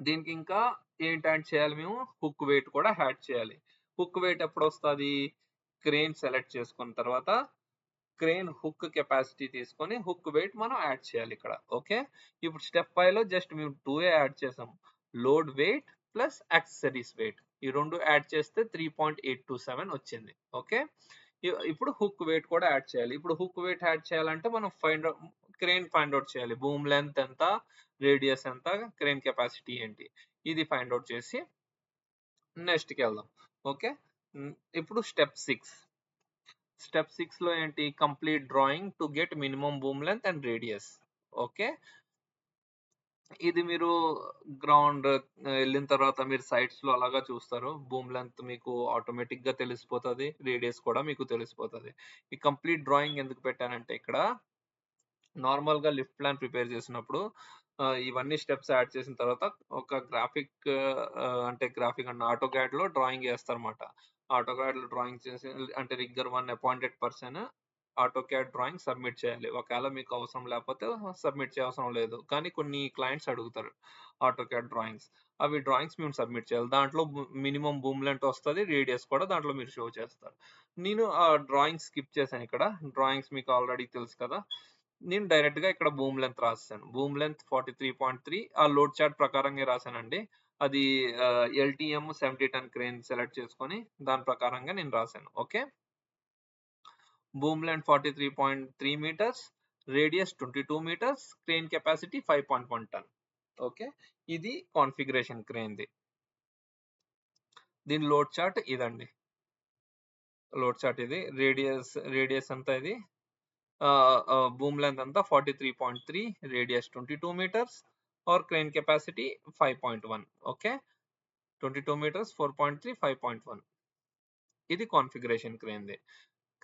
దీనికి ఇంకా ఏంటి యాడ్ చేయాలి, మేము హుక్ వెయిట్ కూడా యాడ్ చేయాలి. హుక్ వెయిట్ ఎప్పుడు వస్తుంది, క్రేన్ సెలెక్ట్ చేసుకున్న తర్వాత క్రేన్ హుక్ కెపాసిటీ తీసుకొని హుక్ వెయిట్ మనం యాడ్ చేయాలి ఇక్కడ. ఓకే, ఇప్పుడు స్టెప్ 5 లో జస్ట్ మేము 2 యాడ్ చేసాం, load weight plus accessories weight. ఈ రెండు యాడ్ చేస్తే 3.827 వచ్చింది. ఓకే, ఇప్పుడు హుక్ వెయిట్ కూడా యాడ్ చేయాలి. ఇప్పుడు హుక్ వెయిట్ యాడ్ చేయాలంటే మనం క్రేన్ ఫైండ్ అవుట్ చేయాలి. బూమ్ లెంత్ ఎంత, రేడియస్ ఎంత, క్రేన్ కెపాసిటీ ఏంటి, ఇది ఫైండ్ అవుట్ చేసి నెక్స్ట్ కి వెళ్దాం. ఓకే, ఇప్పుడు స్టెప్ 6. స్టెప్ 6 లో ఏంటి, complete drawing to get minimum boom length and radius. Okay, ఇది మీరు గ్రౌండ్ వెళ్ళిన తర్వాత మీరు సైట్స్ లో అలాగా చూస్తారు. బూమ్ లెంత్ మీకు ఆటోమేటిక్ గా తెలిసిపోతుంది, రేడియస్ కూడా మీకు తెలిసిపోతుంది. ఈ కంప్లీట్ డ్రాయింగ్ ఎందుకు పెట్టానంటే, ఇక్కడ నార్మల్ గా లిఫ్ట్ ప్లాన్ ప్రిపేర్ చేసినప్పుడు ఇవన్నీ స్టెప్స్ యాడ్ చేసిన తర్వాత ఒక గ్రాఫిక్ అంటే గ్రాఫిక్ అండ్ ఆటో క్యాడ్ లో డ్రాయింగ్ చేస్తారన్నమాట. ఆటో క్యాడ్ లో డ్రాయింగ్ చేసి అంటే rigger 1 appointed person AutoCAD drawing submit చేయాలి. ఒకవేళ మీకు అవసరం లేకపోతే సబ్మిట్ చేయవసరం లేదు, కానీ కొన్ని క్లయింట్స్ అడుగుతారు ఆటో క్యాడ్ డ్రాయింగ్స్. అవి డ్రాయింగ్స్ మేము సబ్మిట్ చేయాలి. దాంట్లో మినిమం బూమ్ లెంత్ వస్తుంది, రేడియస్ కూడా దాంట్లో మీరు షో చేస్తారు. నేను ఆ డ్రాయింగ్ స్కిప్ చేశాను. ఇక్కడ డ్రాయింగ్స్ మీకు ఆల్రెడీ తెలుసు కదా. నేను డైరెక్ట్ గా ఇక్కడ బూమ్ లెంత్ రాసాను. బూమ్ లెంత్ 43.3 ఆ లోడ్ చార్ట్ ప్రకారంగా రాశానండి. అది LTM 70 టన్ క్రేన్ సెలెక్ట్ చేసుకొని దాని ప్రకారంగా నేను రాశాను. Okay, boom length 43.3 meters, radius 22 meters, crane capacity 5.1 టన్. ఓకే, ఇది కాన్ఫిగరేషన్ క్రేన్ ది. దీని లోడ్ చార్ట్ ఇదండి. లోడ్ చార్ట్ ఇది. రేడియస్ అంతా ఇది. బూమ్ లెంత్ అంతా 43.3, రేడియస్ 22 meters, और crane capacity 5.1. Okay, 22 meters, 4.3, 5.1. ఇది configuration crane the.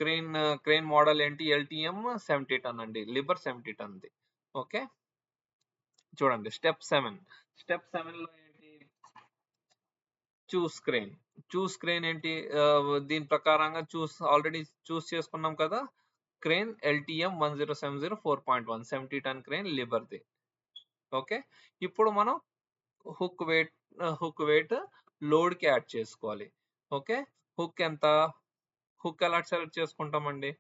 Crane model ఏంటి, LTM 70 టన్ అండి, లిబర్ 70 టన్ ది. ఓకే, చూడండి స్టెప్ 7. స్టెప్ 7 లో ఏంటి, చూస్ క్రేన్. చూస్ క్రేన్ ఏంటి, దీని ప్రకారంగా ఆల్రెడీ చూస్ చేసుకున్నాం కదా. క్రేన్ LTM 1070 4.1 70 టన్ క్రేన్ లిబర్ ది. ఓకే, ఇప్పుడు మనం హుక్ వెయిట్ లోడ్ కి యాడ్ చేసుకోవాలి. ఓకే, హుక్ ఎంత, హుక్ ఎలా సెలెక్ట్ చేసుకుంటామండి,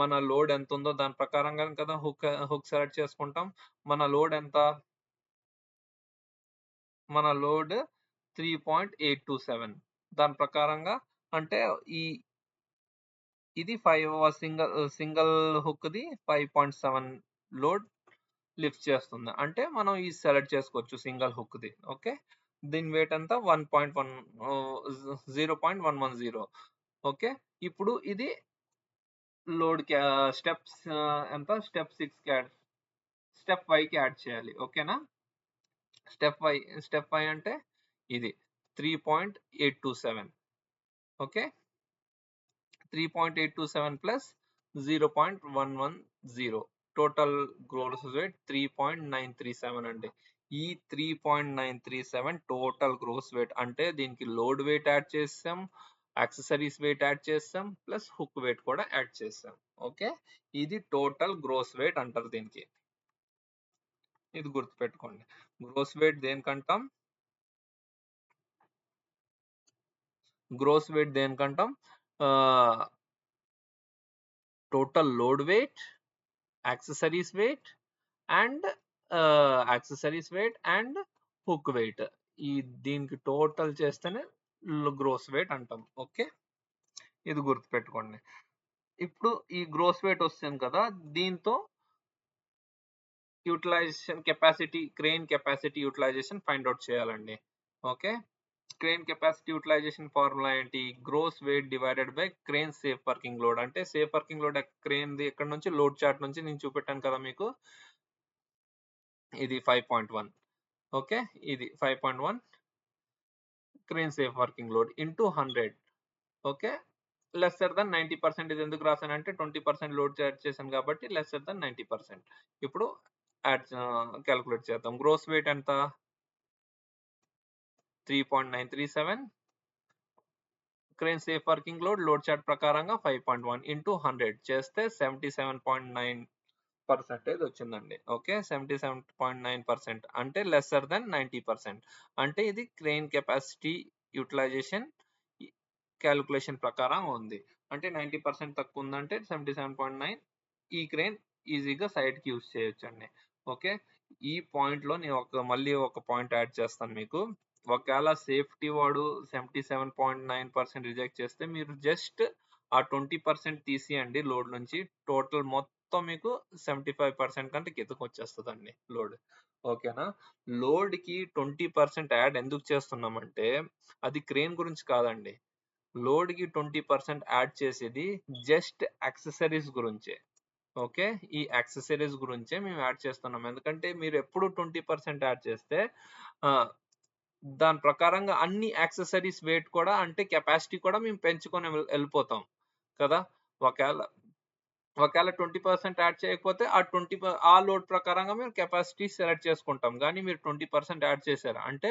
మన లోడ్ ఎంత ఉందో దాని ప్రకారంగా కదా హుక్ సెలెక్ట్ చేసుకుంటాం. మన లోడ్ ఎంత, మన లోడ్ 3.827. దాని ప్రకారంగా అంటే ఇది 5 single hook the 5.7 load lift చేస్తుంది. అంటే మనం ఈ సెలెక్ట్ చేసుకోవచ్చు సింగిల్ హుక్ ది. ఓకే, దీని వెయిట్ అంతా 0.110. ఓకే, ఇప్పుడు ఇది లోడ్ స్టెప్స్ ఎంత, స్టెప్ 6 కి స్టెప్ 5 కి యాడ్ చేయాలి. ఓకేనా, స్టెప్ 5 అంటే ఇది 3.827. Okay, 3.827 plus 0.110 total gross weight 3.937 అండి. ఈ 3.937 టోటల్ గ్రోస్ వెయిట్ అంటే దీనికి లోడ్ వెయిట్ యాడ్ చేసాం, యాక్సెసరీస్ వెయిట్ యాడ్ చేసాం, ప్లస్ హుక్ వెయిట్ కూడా యాడ్ చేసాం. ఓకే, ఇది టోటల్ గ్రోస్ వెయిట్ అంటారు దీనికి. ఇది గుర్తుపెట్టుకోండి. గ్రోస్ వెయిట్ దేనికంటాం, గ్రోస్ వెయిట్ దేనికంటాం, total load weight, accessories weight and hook weight. ఈ దీనికి టోటల్ చేస్తేనే గ్రోస్ వెయిట్ అంటాం. ఓకే, ఇది గుర్తుపెట్టుకోండి. ఇప్పుడు ఈ గ్రోస్ వెయిట్ వస్తుంది కదా, దీంతో utilisation capacity, crane capacity utilisation find out చేయాలండి. Okay, crane capacity utilisation formula ఏంటి, gross weight divided by crane safe working load. అంటే సేఫ్ వర్కింగ్ లోడ్ క్రేన్ ది ఎక్కడ నుంచి, లోడ్ చార్ట్ నుంచి నేను చూపెట్టాను కదా మీకు, ఇది 5.1. ఓకే, ఇది 5.1 crane safe working load into 100. Okay. Lesser దాన్ 90% ఇది ఎందుకు రాసానంటే 20% లోడ్ యాడ్ చేశాను కాబట్టి లెస్సర్ దాన్ 90%. ఇప్పుడు క్యాలిక్యులేట్ చేద్దాం. గ్రోస్ వెయిట్ ఎంత? 3.937. Crane safe working load chart ప్రకారంగా 5.1 ఇంటూ 100 చేస్తే 77.9% వచ్చిందండి. ఓకే. 77.9% అంటే లెస్సర్ దాన్ 90%. అంటే ఇది క్రేన్ కెపాసిటీ యుటిలైజేషన్ క్యాలిక్యులేషన్ ప్రకారం ఉంది. అంటే 90% తక్కువ ఉందంటే 77.9 ఈ క్రేన్ ఈజీగా సైడ్‌కి యూజ్ చేయొచ్చండి. ఓకే. ఈ పాయింట్‌లో నేను మళ్ళీ ఒక పాయింట్ యాడ్ చేస్తాను మీకు. ఒకవేళ సేఫ్టీ వాడు 77.9% రిజెక్ట్ చేస్తే మీరు జస్ట్ ఆ 20% తీసేయండి లోడ్ నుంచి. టోటల్ మొత్తం మీకు 75% కంటే కిందకొచ్చేస్తదండి లోడ్. ఓకేనా? లోడ్‌కి 20% యాడ్ ఎందుకు చేస్తున్నామంటే అది క్రేన్ గురించి కాదండి. లోడ్‌కి 20% యాడ్ చేసేది జస్ట్ యాక్సెసరీస్ గురించే. ఓకే. ఈ యాక్సెసరీస్ గురించే మేము యాడ్ చేస్తున్నాం. ఎందుకంటే మీరు ఎప్పుడు 20% యాడ్ చేస్తే ఆహ్, దాని ప్రకారంగా అన్ని యాక్సెసరీస్ వెయిట్ కూడా అంటే కెపాసిటీ కూడా మేము పెంచుకొని ఎళ్ళిపోతాం కదా! ఒకేళ ఒకేళ 20% యాడ్ చేయకపోతే ఆ లోడ్ ప్రకారంగా మేము కెపాసిటీ సెలెక్ట్ చేసుకుంటాం. గానీ మీరు 20% యాడ్ చేశారు అంటే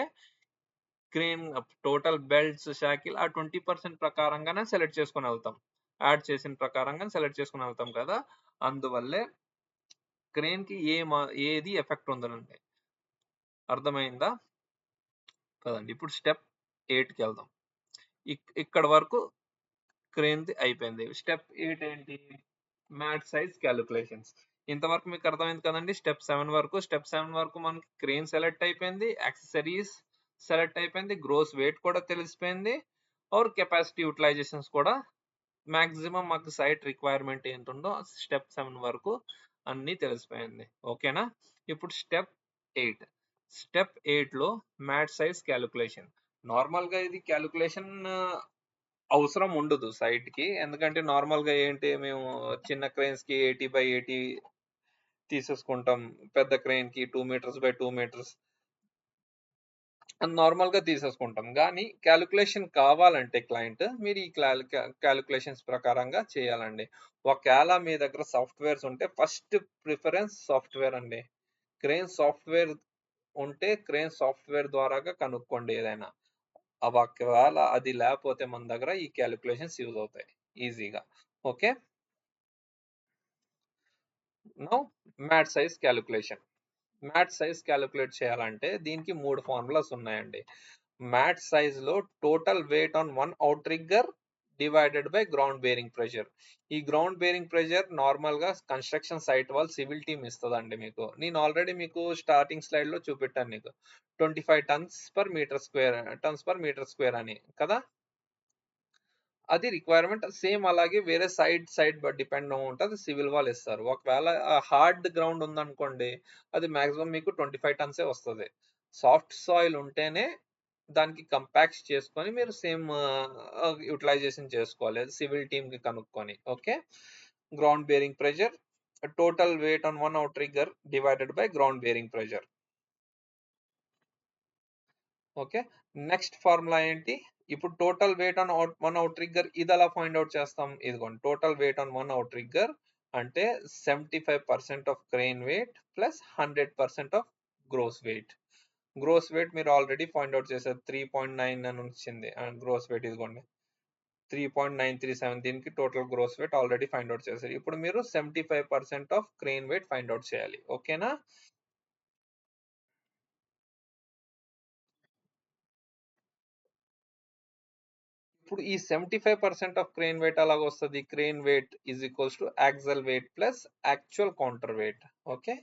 క్రేన్ టోటల్ బెల్ట్స్, షాకిల్ ఆ 20% ప్రకారంగానే సెలెక్ట్ చేసుకొనెళ్తాం. యాడ్ చేసిన ప్రకారంగానే సెలెక్ట్ చేసుకొనెళ్తాం కదా! అందువల్లే క్రేన్‌కి ఏది ఎఫెక్ట్ ఉండదండి. అర్థమైందా? కదండీ. ఇప్పుడు స్టెప్ 8కెళ్దాం. ఇక్కడి వరకు క్రేన్‌ది అయిపోయింది. స్టెప్ 8 ఏంటి? Mat size calculations. ఇంతవరకు మీకు అర్థమైంది కదండీ! స్టెప్ 7 వరకు. స్టెప్ 7 వరకు మనకి క్రేన్ సెలెక్ట్ అయిపోయింది. యాక్సెసరీస్ సెలెక్ట్ అయిపోయింది. గ్రోస్ వెయిట్ కూడా తెలిసిపోయింది. కెపాసిటీ యుటిలైజేషన్స్ కూడా మాక్సిమం మాకు సైట్ రిక్వైర్మెంట్ ఏంతుందో స్టెప్ 7 వరకు అన్నీ తెలిసిపోయింది. ఓకేనా? ఇప్పుడు స్టెప్ 8. స్టెప్ 8లో మ్యాట్ సైజ్ కాలిక్యులేషన్. నార్మల్‌గా ఇది కాలిక్యులేషన్ అవసరం ఉండదు సైట్‌కి. ఎందుకంటే నార్మల్‌గా ఏంటి మేము చిన్న క్రేన్స్‌కి 80/80 తీసేసుకుంటాం. పెద్ద క్రేన్‌కి 2 మీటర్స్ బై 2 మీటర్స్ నార్మల్‌గా తీసేసుకుంటాం. గానీ కాలిక్యులేషన్ కావాలంటే క్లయింట్ మీరు ఈ కాలిక్యులేషన్స్ ప్రకారంగా చేయాలండి. ఒకేళ మీ దగ్గర సాఫ్ట్‌వేర్స్ ఉంటే ఫస్ట్ ప్రిఫరెన్స్ సాఫ్ట్‌వేర్ అండి. క్రేన్ సాఫ్ట్‌వేర్ ఉంటే క్రేన్ సాఫ్ట్‌వేర్ ద్వారాగా కనుక్కోండి ఏదైనా. ఒకవేళ అది లేపోతే మన దగ్గర ఈ కాలిక్యులేషన్స్ యూజ్ అవుతాయి ఈజీగా. Okay. Now mat size calculation. Mat size calculate చేయాలంటే దీనికి 3 ఫార్ములాస్ ఉన్నాయండి. మ్యాట్ సైజ్‌లో total weight on one outrigger divided by ground bearing pressure. ఈ గ్రౌండ్ బేరింగ్ ప్రెషర్ నార్మల్‌గా కన్‌స్ట్రక్షన్ సైట్ వాళ్ళు సివిల్ టీమ్ ఇస్తదండి మీకు. నేను ఆల్రెడీ మీకు స్టార్టింగ్ స్లైడ్‌లో చూపెట్టాను నీకు. 25 టన్స్ పర్ మీటర్ స్క్వేర్ అని కదా! అది రిక్వైర్మెంట్ సేమ్ అలాగే వేరే సైడ్ డిపెండ్ ఉంటది. సివిల్ వాళ్ళు ఇస్తారు. ఒకవేళ హార్డ్ గ్రౌండ్ ఉందనుకోండి, అది మాక్సిమం మీకు 25 టన్సే వస్తది. సాఫ్ట్ సాయిల్ ఉంటేనే దానికి కంపాక్ట్ చేసుకొని మీరు సేమ్ యుటిలైజేషన్ చేసుకోవాలి. అది సివిల్ టీమ్‌కి కనుక్కొని. Okay. Ground bearing pressure, total weight on one outrigger divided by ground bearing pressure. Okay. Next formula ఏంటి? ఇప్పుడు total weight on one outrigger ఇదెలా ఫైండ్ ఔట్ చేస్తాం? ఇదిగోండి. Total weight on one outrigger అంటే 75% of crane weight plus 100% of gross weight. Gross weight మీరు ఆల్రెడీ ఫైండ్ ఔట్ చేసారు. 3.9 అని వచ్చింది. గ్రోస్ వెయిట్ ఇదిగోండి. 3.937 దీనికి total gross weight already find out చేసారు. ఇప్పుడు మీరు 75% of crane weight find out చేయాలి. ఓకేనా? ఇప్పుడు ఈ 75% ఆఫ్ క్రేన్ వెయిట్ ఎలాగొస్తది? Crane weight is equals to axle weight plus actual counter weight. Okay.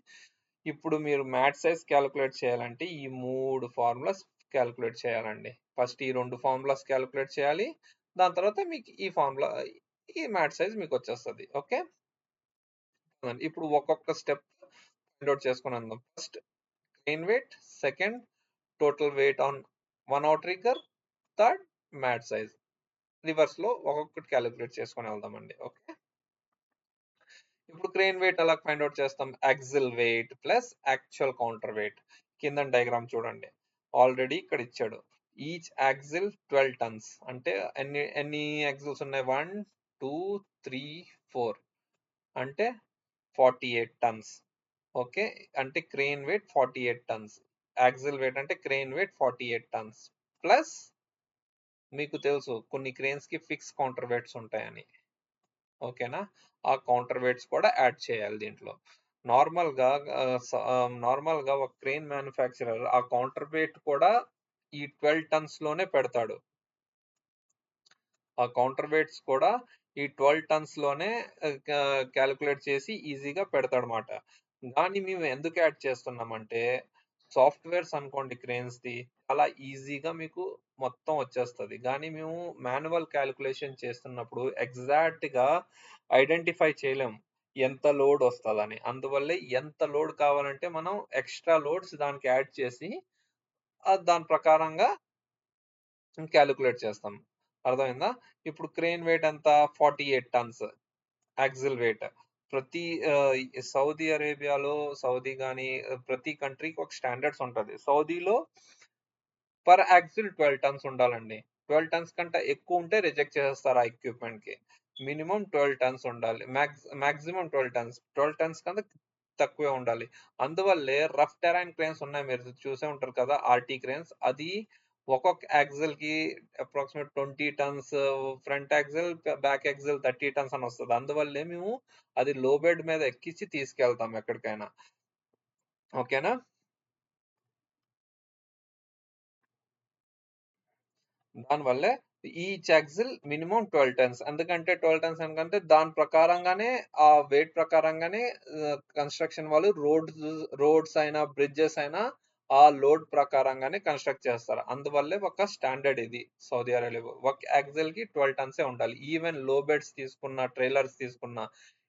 ఇప్పుడు మీరు మ్యాట్ సైజ్ కాలిక్యులేట్ చేయాలంటే ఈ 3 ఫార్ములాస్ కాలిక్యులేట్ చేయాలండి. ఫస్ట్ ఈ 2 ఫార్ములాస్ కాలిక్యులేట్ చేయాలి. దాని తర్వాత మీకు ఈ మ్యాట్ సైజ్ మీకొచ్చేస్తది. ఓకే. ఇప్పుడు ఒక్కొక్క స్టెప్ ఫైండ్ ఔట్ చేసుకొనందాం. First crane weight, second total weight on one outrigger, third mat size. రివర్స్‌లో ఒక్కొక్కటి కాలిక్యులేట్ చేసుకొని వెళ్దామండి. ఓకే. ఇప్పుడు క్రేన్ వెయిట్ ఎలా ఫైండ్ ఔట్ చేస్తాం? Axle weight plus actual counter weight. కింద డయాగ్రామ్ చూడండి. ఆల్రెడీ ఇక్కడ ఇచ్చాడు. Each axle 12 tons. అంటే ఎన్ని యాక్సిల్స్ ఉన్నాయి? 1, 2, 3, 4 అంటే 48 టన్స్. ఓకే. అంటే crane weight 48 tons. Axle weight అంటే క్రేన్ వెయిట్ 48 టన్స్. ప్లస్ మీకు తెలుసు కొన్ని క్రేన్స్ కి ఫిక్స్ కౌంటర్ వెయిట్స్ ఉంటాయని. ఓకేనా? ఆ కౌంటర్ వెయిట్స్ కూడా యాడ్ చేయాలి దీంట్లో. నార్మల్‌గా నార్మల్‌గా ఒక క్రేన్ మ్యానుఫ్యాక్చరర్ ఆ కౌంటర్ వెయిట్ కూడా ఈ 12 టన్స్ లోనే పెడతాడు. ఆ కౌంటర్ వెయిట్స్ కూడా ఈ 12 టన్స్ లోనే క్యాలిక్యులేట్ చేసి ఈజీగా పెడతాడనమాట. దాన్ని మేము ఎందుకు యాడ్ చేస్తున్నామంటే సాఫ్ట్‌వేర్స్ అనుకోండి క్రేన్స్‌ది చాలా ఈజీగా మీకు మొత్తం వచ్చేస్తది. గానీ మేము మాన్యువల్ క్యాలిక్యులేషన్ చేస్తున్నప్పుడు ఎగ్జాక్ట్‌గా ఐడెంటిఫై చేయలేం. ఎంత లోడ్ వస్తదని. అందువల్లే ఎంత లోడ్ కావాలంటే మనం ఎక్స్‌ట్రా లోడ్స్ దానికి యాడ్ చేసి దాని ప్రకారంగా క్యాలిక్యులేట్ చేస్తాం. అర్థమైందా? ఇప్పుడు క్రేన్ వెయిట్ ఎంత? 48 టన్స్ యాక్సిల్ వెయిట్. ప్రతి సౌదీ అరేబియాలో సౌదీ గాని ప్రతి కంట్రీకి ఒక స్టాండర్డ్స్ ఉంటది. సౌదీలో పర్ యాక్సిల్ 12 టన్స్ ఉండాలండి. 12 టన్స్ కంటే ఎక్కువ ఉంటే రిజెక్ట్ చేసేస్తారు ఆ ఎక్విప్‌మెంట్‌కి. మినిమమ్ 12 టన్స్ ఉండాలి. Maximum 12 turns. 12 టన్స్ కన్నా తక్కువే ఉండాలి. అందువల్లే రఫ్ టెరైన్ క్రేన్స్ ఉన్నాయి. మీరు చూసే ఉంటారు కదా! RT cranes. అది ఒక్కొక్క యాక్సిల్‌కి approximate 20 tons front axle, back axle 30 tons అని వస్తది. అందువల్లే మేము అది లో బెడ్ మీద ఎక్కించి తీసుకెళ్తాం ఎక్కడికైనా. ఓకేనా? దానివల్లే ఈచ్ యాక్సిల్ మినిమమ్ 12 టన్స్. ఎందుకంటే 12 టన్స్ ఎందుకంటే దాని ప్రకారంగానే ఆ వెయిట్ ప్రకారంగానే కన్‌స్ట్రక్షన్ వాళ్ళు రోడ్స్ అయినా, బ్రిడ్జెస్ అయినా ఆ లోడ్ ప్రకారంగానే కన్‌స్ట్రక్ట్ చేస్తారు. అందువల్లే ఒక స్టాండర్డ్ ఇది సౌదీ అరేబియాలో. ఒక యాక్సిల్‌కి 12 టన్సే ఉండాలి. ఈవెన్ లో బెడ్స్ తీసుకున్న, ట్రైలర్స్ తీసుకున్న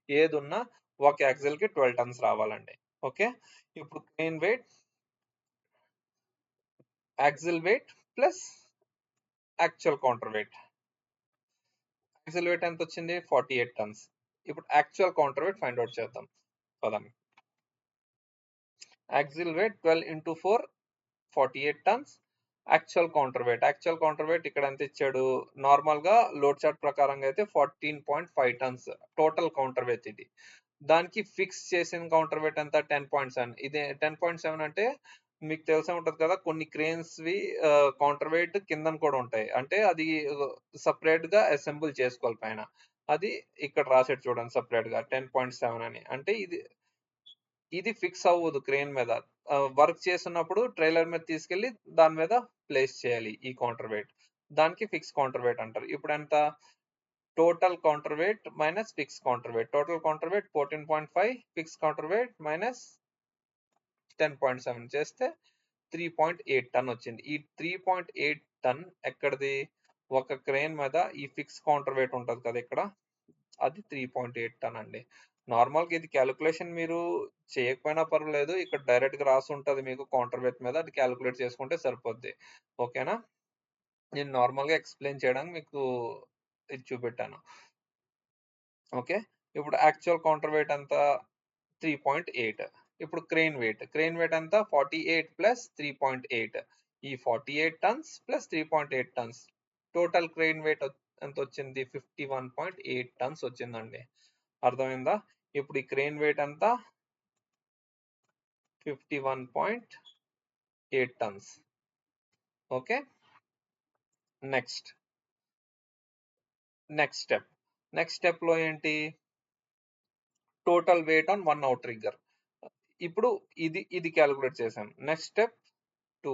ఏదున్నా ఒక యాక్సిల్‌కి 12 టన్స్ రావాలండి. ఓకే. ఇప్పుడు crane weight, axle weight plus actual counter weight. Axle weight ఎంతొచ్చింది? 48 టన్స్. ఇప్పుడు actual counter weight find out చేద్దాం. పదండి. Axle weight 12 into 4 48 tons. Actual counter weight ఇక్కడ ఎంత ఇచ్చాడు? నార్మల్‌గా లోడ్ చార్ట్ ప్రకారంగా అయితే 14.5 టన్స్ టోటల్ కౌంటర్ వెయిట్ ఇది. దానికి ఫిక్స్ చేసిన కౌంటర్ వెయిట్ ఎంత? 10.7. ఇదే 10.7 అంటే మీకు తెలిసే ఉంటది కదా! కొన్ని క్రేన్స్‌వి కౌంటర్ వెయిట్ కిందన కూడా ఉంటాయి. అంటే అది సెపరేట్‌గా అసెంబుల్ చేసుకోవాలి పైన. అది ఇక్కడ రాసాడు చూడండి సెపరేట్‌గా 10.7 అని. అంటే ఇది ఫిక్స్ అవ్వదు క్రేన్ మీద. వర్క్ చేస్తున్నప్పుడు ట్రైలర్ మీద తీసుకెళ్ళి దాని మీద ప్లేస్ చేయాలి ఈ కౌంటర్ వెయిట్. దానికి ఫిక్స్ కౌంటర్ వెయిట్ అంటారు. ఇప్పుడెంత? Total counter weight minus fix counter weight. Total counter weight 14.5, fix counter weight minus 10.7 చేస్తే 3.8 టన్ వచ్చింది. ఈ 3.8 టన్ ఎక్కడిది? ఒక క్రేన్ మీద ఈ ఫిక్స్ కౌంటర్ వెయిట్ ఉంటది కదా ఇక్కడ. అది 3.8 టన్ అండి. నార్మల్‌గా ఇది కాలిక్యులేషన్ మీరు చేయకపోయినా పర్వాలేదు. ఇక్కడ డైరెక్ట్‌గా రాసుంటది మీకు కౌంటర్ వెయిట్ మీద. అది కాలిక్యులేట్ చేసుకుంటే సరిపోద్ది. ఓకేనా? నేను నార్మల్‌గా ఎక్స్‌ప్లెయిన్ చేయడానికి మీకు ఇది చూపెట్టాను. ఓకే. ఇప్పుడు యాక్చువల్ కౌంటర్ వెయిట్ ఎంత? 3.8. ఇప్పుడు క్రేన్ వెయిట్. క్రేన్ వెయిట్ ఎంత? 48 ప్లస్ 3.8. ఈ 48 tons plus 3.8 tons. Total crane weight ఎంతొచ్చింది? 51.8 టన్స్ వచ్చిందండి. అర్థమైందా? ఇప్పుడు ఈ క్రేన్ వెయిట్ ఎంత? 51.8 tons. Okay. Next. Next step. Next స్టెప్‌లో ఏంటి? Total weight on 1 outrigger. ఇప్పుడు ఇది కాలిక్యులేట్ చేసాం. Next step 2.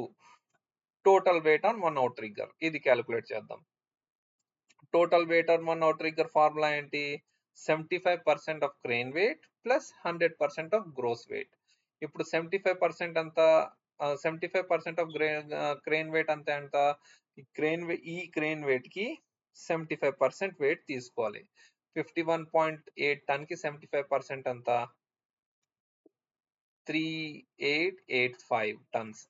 Total weight on 1 outrigger. ఇది కాలిక్యులేట్ చేద్దాం. Total weight on 1 outrigger formula ఏంటి? 75% of crane weight plus 100% of gross weight. ఇప్పుడు 75% అంత 75% ఆఫ్ క్రేన్ వెయిట్ అంతే ఎంత? ఈ క్రేన్ వెయిట్‌కి 75% వెయిట్ తీసుకోవాలి. 51.8 టన్‌కి 75% ఎంత? 3885 టన్స్.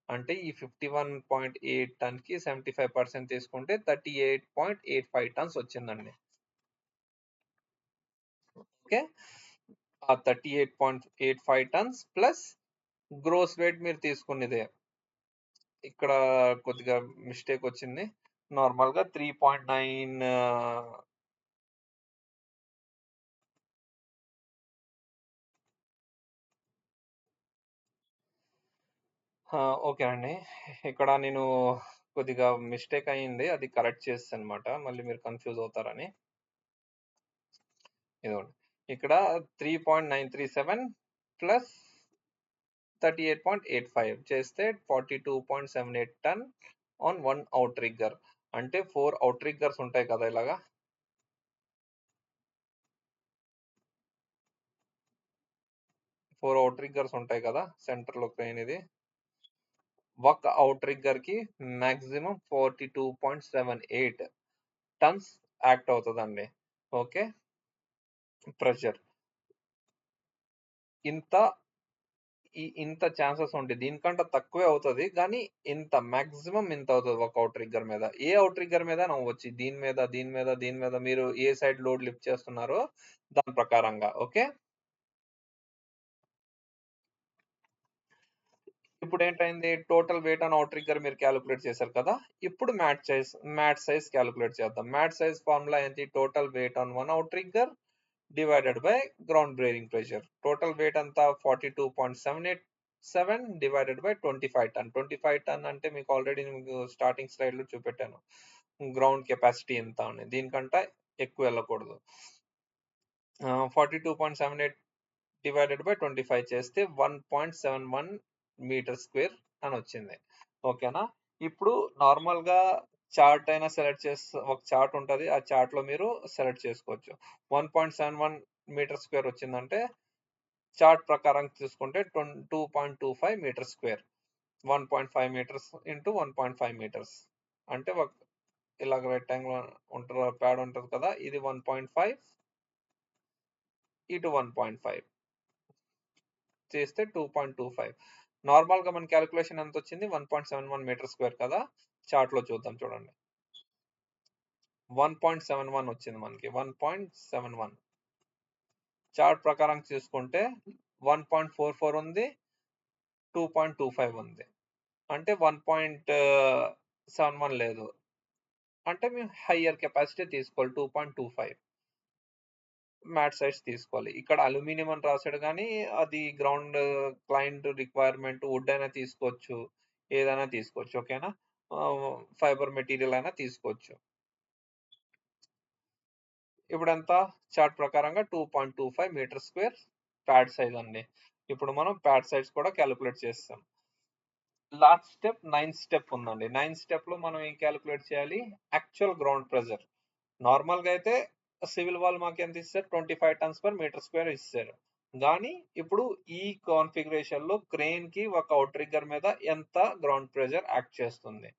అంటే ఈ 51.8 టన్‌కి 75% తీసుకుంటే 38.85 టన్స్ వచ్చిందండి. ఓకే. ఆ 38.85 టన్స్ ప్లస్ గ్రోస్ వెయిట్ మీరు తీసుకున్నదే. ఇక్కడ కొద్దిగా మిస్టేక్ వచ్చింది. నార్మల్‌గా 3.9 ఓకే అండి. ఇక్కడ నేను కొద్దిగా మిస్టేక్ అయింది. అది కరెక్ట్ చేసేసానన్నమాట. మళ్ళీ మీరు కన్‌ఫ్యూజ్ అవుతారని. ఇదిగోండి. ఇక్కడ 3.937 ప్లస్ 38.85 చేస్తే 42.78 టన్ ఆన్ 1 ఔట్ రిగ్గర్. అంటే 4 ఔట్ రిగ్గర్స్ ఉంటాయి కదా! ఇలాగా. 4 ఔట్ రిగ్గర్స్ ఉంటాయి కదా! సెంటర్‌లో క్రేన్ ఇది. ఒక ఔట్ రిగ్గర్‌కి మాక్సిమం 42.78 టన్స్ యాక్ట్ అవుతదండి. ఓకే. ప్రెషర్. ఇంత ఇంత ఛాన్సెస్ ఉంటాయి. దీనికంటే తక్కువే అవుతది. గానీ మాక్సిమం ఇంత అవుతది ఒక ఔట్ ట్రిగ్గర్ మీద. ఏ ఔట్ ట్రిగ్గర్ మీదైనా అవ్వచ్చు. దీని మీద మీరు ఏ సైడ్ లోడ్ లిఫ్ట్ చేస్తున్నారో దాని ప్రకారంగా. ఓకే. ఇప్పుడేంటయింది total weight on outrigger మీరు కాలిక్యులేట్ చేశారు కదా! ఇప్పుడు మ్యాట్ సైజ్ కాలిక్యులేట్ చేద్దాం. మ్యాట్ సైజ్ ఫార్ములా ఏంటి? Total weight on 1 outrigger divided by ground bearing pressure. Total weight అంతా 42.787 డివైడెడ్ బై 25 టన్. 25 టన్ అంటే మీకు ఆల్రెడీ మీకు స్టార్టింగ్ స్లైడ్‌లో చూపెట్టాను. గ్రౌండ్ కెపాసిటీ ఎంత అని. దీనికంటే ఎక్కువ వెళ్ళకూడదు. 42.78 డివైడెడ్ బై 25 చేస్తే 1.71 మీటర్ స్క్వేర్ అని వచ్చింది. ఓకేనా? ఇప్పుడు నార్మల్‌గా చార్ట్ అయినా సెలెక్ట్ ఒక చార్ట్ ఉంటది. ఆ చార్ట్‌లో మీరు సెలెక్ట్ చేసుకోవచ్చు. 1.71 మీటర్ స్క్వేర్ వచ్చిందంటే చార్ట్ ప్రకారం చూసుకుంటే 2.25 meter square. 1.5 meters into 1.5 meters. అంటే ఇలాగ రెక్టాంగిల్ ప్యాడ్ ఉంటది కదా! ఇది 1.5 ఇటు 1.5 చేస్తే 2.25. నార్మల్‌గా మన కాలిక్యులేషన్ ఎంతొచ్చింది? 1.71 మీటర్ స్క్వేర్ కదా! చార్ట్‌లో చూద్దాం చూడండి. 1.71 వచ్చింది మనకి. 1.71 చార్ట్ ప్రకారం చూసుకుంటే 1.44 ఉంది. 2.25 ఉంది. అంటే 1.71 లేదు. అంటే మేము హయ్యర్ కెపాసిటీ తీసుకోవాలి. 2.25 మ్యాట్ సైడ్స్ తీసుకోవాలి. ఇక్కడ అల్యూమినియం అని రాసాడు గానీ, అది గ్రౌండ్ క్లయింట్ రిక్వైర్మెంట్ వుడ్ అయినా తీసుకోవచ్చు. ఏదైనా తీసుకోవచ్చు. ఓకేనా? ఫైబర్ మెటీరియల్ అయినా తీసుకోవచ్చు. ఇప్పుడెంత? చార్ట్ ప్రకారంగా 2.25 మీటర్ స్క్వేర్ ప్యాడ్ సైజ్ అండి. ఇప్పుడు మనం ప్యాడ్ సైజ్ కూడా కాలిక్యులేట్ చేసేసాం. లాస్ట్ స్టెప్ 9థ్ స్టెప్ ఉందండి. 9థ్ స్టెప్‌లో మనం ఏం కాలిక్యులేట్ చేయాలి? Actual ground pressure. నార్మల్‌గా అయితే సివిల్ వాల్ మాకెంత ఇచ్చారు? 25 టన్స్ పర్ మీటర్ స్క్వేర్ ఇచ్చారు. గానీ ఇప్పుడు ఈ కాన్ఫిగరేషన్‌లో క్రేన్‌కి ఒక ఔట్ ట్రిగ్గర్ మీద ఎంత గ్రౌండ్ ప్రెషర్ యాక్ట్ చేస్తుంది?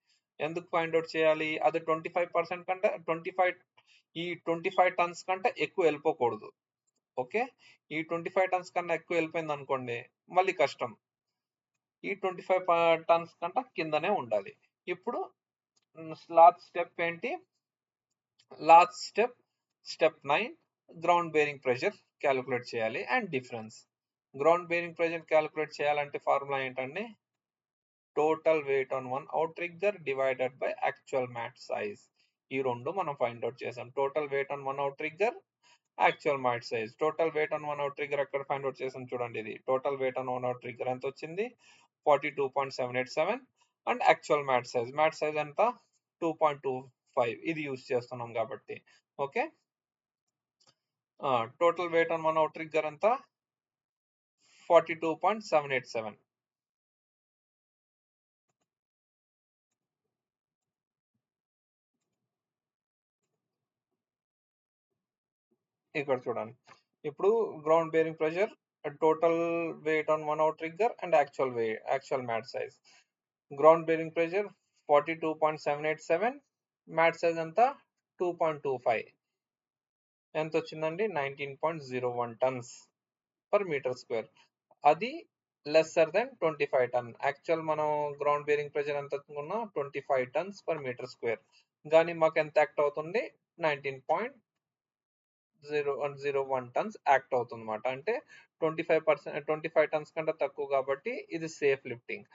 ఎందుకు ఫైండ్ ఔట్ చేయాలి? అది 25% కంటే 25 టన్స్ కంటే ఎక్కువ వెళ్ళిపోకూడదు. ఓకే. ఈ 25 టన్స్ కన్నా ఎక్కువ వెళ్ళిపోయిందనుకోండి మళ్ళీ కష్టం. ఈ 25 టన్స్ కంటే కిందనే ఉండాలి. ఇప్పుడు లాస్ట్ స్టెప్ ఏంటి? Last step step 9 ground bearing pressure calculate చేయాలి and difference. Ground bearing pressure calculate చేయాలంటే ఫార్ములా ఏంటండి? Total weight on 1 outrigger divided by actual mat size. ఈ రెండు మనం ఫైండ్ ఔట్ చేసాం. Total weight on 1 outrigger, actual mat size. Total weight on 1 outrigger ఎక్కడ ఫైండ్ ఔట్ చేసాం చూడండి ఇది. Total weight on 1 outrigger ఎంత వచ్చింది? 42.787 and actual mat size. Mat size ఎంత? 2.25 ఇది యూజ్ చేస్తున్నాం కాబట్టి. Okay. Total weight on 1 outrigger ఎంత? 42.787. ఇక్కడ చూడండి. ఇప్పుడు ground bearing pressure, total weight on 1 outrigger and actual mat size. Ground bearing pressure 42.787, mat size ఎంత? 2.25. ఎంత వచ్చిందండి? 19.01 టన్స్ పర్ మీటర్ స్క్వేర్. అది లెస్సర్ దెన్ 25 టన్. యాక్చువల్ మనం గ్రౌండ్ బేరింగ్ ప్రెషర్ ఎంత అనుకున్నాం? 25 టన్స్ పర్ మీటర్ స్క్వేర్. గానీ మాకు ఎంత యాక్ట్ అవుతుంది? 19.01 టన్స్ యాక్ట్ అవుతుందన్నమాట. అంటే 25 టన్స్ కంటే తక్కువ కాబట్టి ఇది సేఫ్ లిఫ్టింగ్.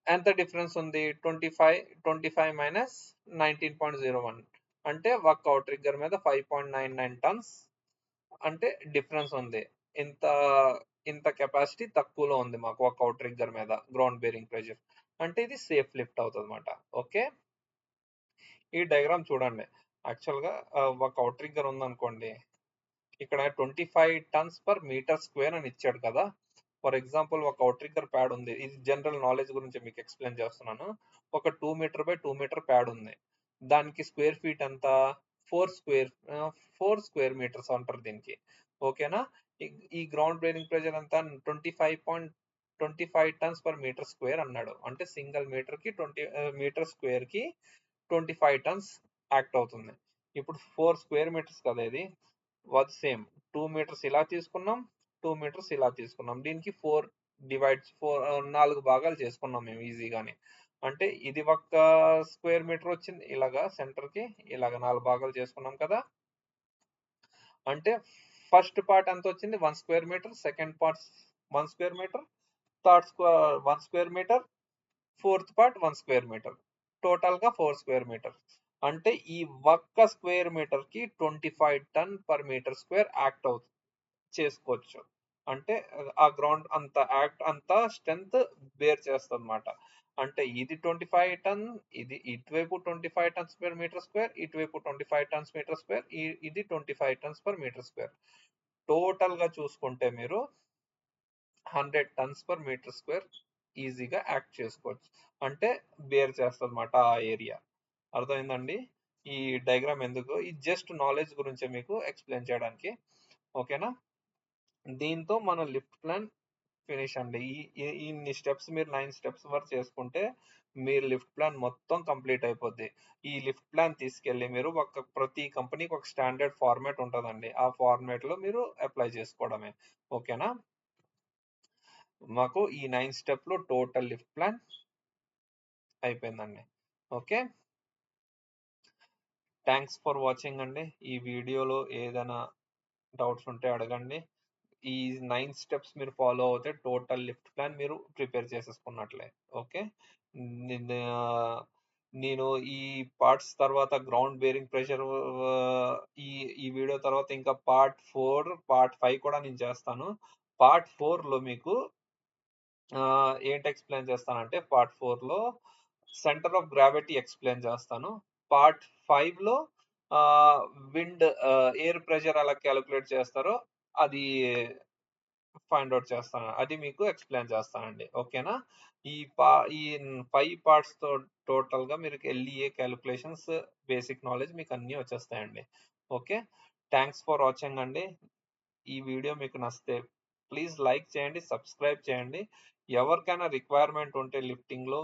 ఎంత డిఫరెన్స్ ఉంది? 25 మైనస్ 19.01 అంటే వర్క్ అవుట్ ట్రిగ్గర్ మీద 5.99 టన్స్ అంటే డిఫరెన్స్ ఉంది. ఇంత ఇంత కెపాసిటీ తక్కువలో ఉంది మాకు వర్క్ అవుట్ ట్రిగ్గర్ మీద గ్రౌండ్ బేరింగ్ ప్రెషర్. అంటే ఇది సేఫ్ లిఫ్ట్ అవుతదన్నమాట. ఓకే. ఈ డయాగ్రామ్ చూడండి. యాక్చువల్‌గా ఒక అవుట్ ట్రిగ్గర్ ఉందనుకోండి. ఇక్కడ 25 టన్స్ పర్ మీటర్ స్క్వేర్ అని ఇచ్చాడు కదా! ఫర్ ఎగ్జాంపుల్ ఒక అవుట్ ట్రిగ్గర్ ప్యాడ్ ఉంది. ఇది జనరల్ నాలెడ్జ్ గురించి మీకు ఎక్స్‌ప్లెయిన్ చేస్తున్నాను. ఒక 2 మీటర్ బై 2 మీటర్ ప్యాడ్ ఉంది. దానికి స్క్వేర్ ఫీట్ ఎంత? 4 స్క్వేర్ మీటర్స్ అంటారు దీనికి. ఓకేనా? ఈ ఈ గ్రౌండ్ బేరింగ్ ప్రెషర్ ఎంత? 25 టన్స్ పర్ మీటర్ స్క్వేర్ అన్నాడు. అంటే సింగిల్ మీటర్‌కి మీటర్ స్క్వేర్‌కి 25 టన్స్ యాక్ట్ అవుతుంది. ఇప్పుడు 4 స్క్వేర్ మీటర్స్ కదా ఇది. సేమ్ 2 మీటర్స్ ఇలా తీసుకున్నాం. 2 మీటర్స్ ఇలా తీసుకున్నాం. దీనికి 4 భాగాలు చేసుకున్నాం మేము ఈజీగానే. అంటే ఇది ఒక స్క్వేర్ మీటర్ వచ్చింది. ఇలాగా సెంటర్‌కి ఇలాగ 4 భాగాలు చేసుకున్నాం కదా! అంటే ఫస్ట్ పార్ట్ ఎంత వచ్చింది? 1 square metre. Second part 1 square metre. Third 1 square metre. Fourth part 1 square metre. టోటల్‌గా 4 స్క్వేర్ మీటర్. అంటే ఈ ఒక్క స్క్వేర్ మీటర్‌కి 25 ton per metre square act చేసుకోవచ్చు. అంటే ఆ గ్రౌండ్ అంత స్ట్రెంత్ బేర్ చేస్తదన్నమాట. అంటే ఇది 25 టన్, ఇటువైపు 25 టన్స్ పర్ మీటర్ స్క్వేర్, ఇటువైపు 25 టన్స్ మీటర్ స్క్వేర్, ఇది 25 టన్స్ పర్ మీటర్ స్క్వేర్. టోటల్‌గా చూసుకుంటే మీరు 100 టన్స్ పర్ మీటర్ స్క్వేర్ ఈజీగా యాక్ట్ చేసుకోవచ్చు. అంటే బేర్ చేస్తదన్నమాట ఆ ఏరియా. అర్థమైందండి? ఈ డయాగ్రామ్ ఎందుకు? ఇది జస్ట్ నాలెడ్జ్ గురించే మీకు ఎక్స్‌ప్లెయిన్ చేయడానికి. ఓకేనా? దీంతో మన లిఫ్ట్ ప్లాన్ ఫినిష్ అండి. ఇన్ని స్టెప్స్ మీరు 9 స్టెప్స్ వరకు చేసుకుంటే మీరు లిఫ్ట్ ప్లాన్ మొత్తం కంప్లీట్ అయిపోద్ది. ఈ లిఫ్ట్ ప్లాన్ తీసుకెళ్ళి మీరు ప్రతి కంపెనీకి ఒక స్టాండర్డ్ ఫార్మాట్ ఉంటదండి. ఆ ఫార్మాట్‌లో మీరు అప్లై చేసుకోవడమే. ఓకేనా? మాకు ఈ 9 స్టెప్‌లో టోటల్ లిఫ్ట్ ప్లాన్ అయిపోయిందండి. ఓకే. థాంక్స్ ఫర్ వాచింగ్ అండి. ఈ వీడియోలో ఏదైనా డౌట్స్ ఉంటే అడగండి. ఈ 9 స్టెప్స్ మీరు ఫాలో అవుతే టోటల్ లిఫ్ట్ ప్లాన్ మీరు ప్రిపేర్ చేసేసుకున్నట్లే. ఓకే. నిన్న నేను ఈ పార్ట్స్ తర్వాత గ్రౌండ్ బేరింగ్ ప్రెషర్ ఈ ఈ వీడియో తర్వాత ఇంకా పార్ట్ 4, పార్ట్ 5 కూడా నేను చేస్తాను. పార్ట్ 4లో మీకు ఏంటి ఎక్స్‌ప్లెయిన్ చేస్తానంటే పార్ట్ 4లో సెంటర్ ఆఫ్ గ్రావిటీ ఎక్స్‌ప్లెయిన్ చేస్తాను. పార్ట్ 5లో ఆహ్, ఎయిర్ ప్రెషర్ ఎలా కాలిక్యులేట్ చేస్తారో అది ఫైండ్ ఔట్ చేస్తాను. అది మీకు ఎక్స్‌ప్లెయిన్ చేస్తానండి. ఓకేనా? ఈ పా ఈ 5 పార్ట్స్‌తో టోటల్‌గా మీరు ఎల్‌ఈఏ కాలిక్యులేషన్స్ బేసిక్ నాలెడ్జ్ మీకు అన్నీ వచ్చేస్తాయండి. ఓకే. థాంక్స్ ఫర్ వాచింగ్ అండి. ఈ వీడియో మీకు నచ్చితే ప్లీజ్ లైక్ చేయండి, సబ్స్క్రైబ్ చేయండి. ఎవరికైనా రిక్వైర్మెంట్ ఉంటే లిఫ్టింగ్‌లో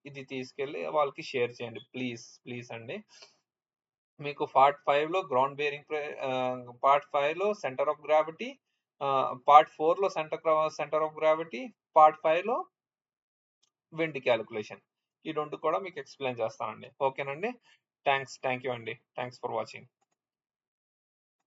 ఇది తీసుకెళ్ళి వాళ్ళకి షేర్ చేయండి. ప్లీజ్, ప్లీజ్ అండి. మీకు పార్ట్ 5లో సెంటర్ ఆఫ్ గ్రావిటీ, పార్ట్ 4లో సెంటర్ ఆఫ్ గ్రావిటీ, పార్ట్ 5లో విండ్ క్యాలిక్యులేషన్. ఈ 2 కూడా మీకు ఎక్స్‌ప్లెయిన్ చేస్తానండి. ఓకేనండి. థాంక్ యూ అండి. Thanks for watching.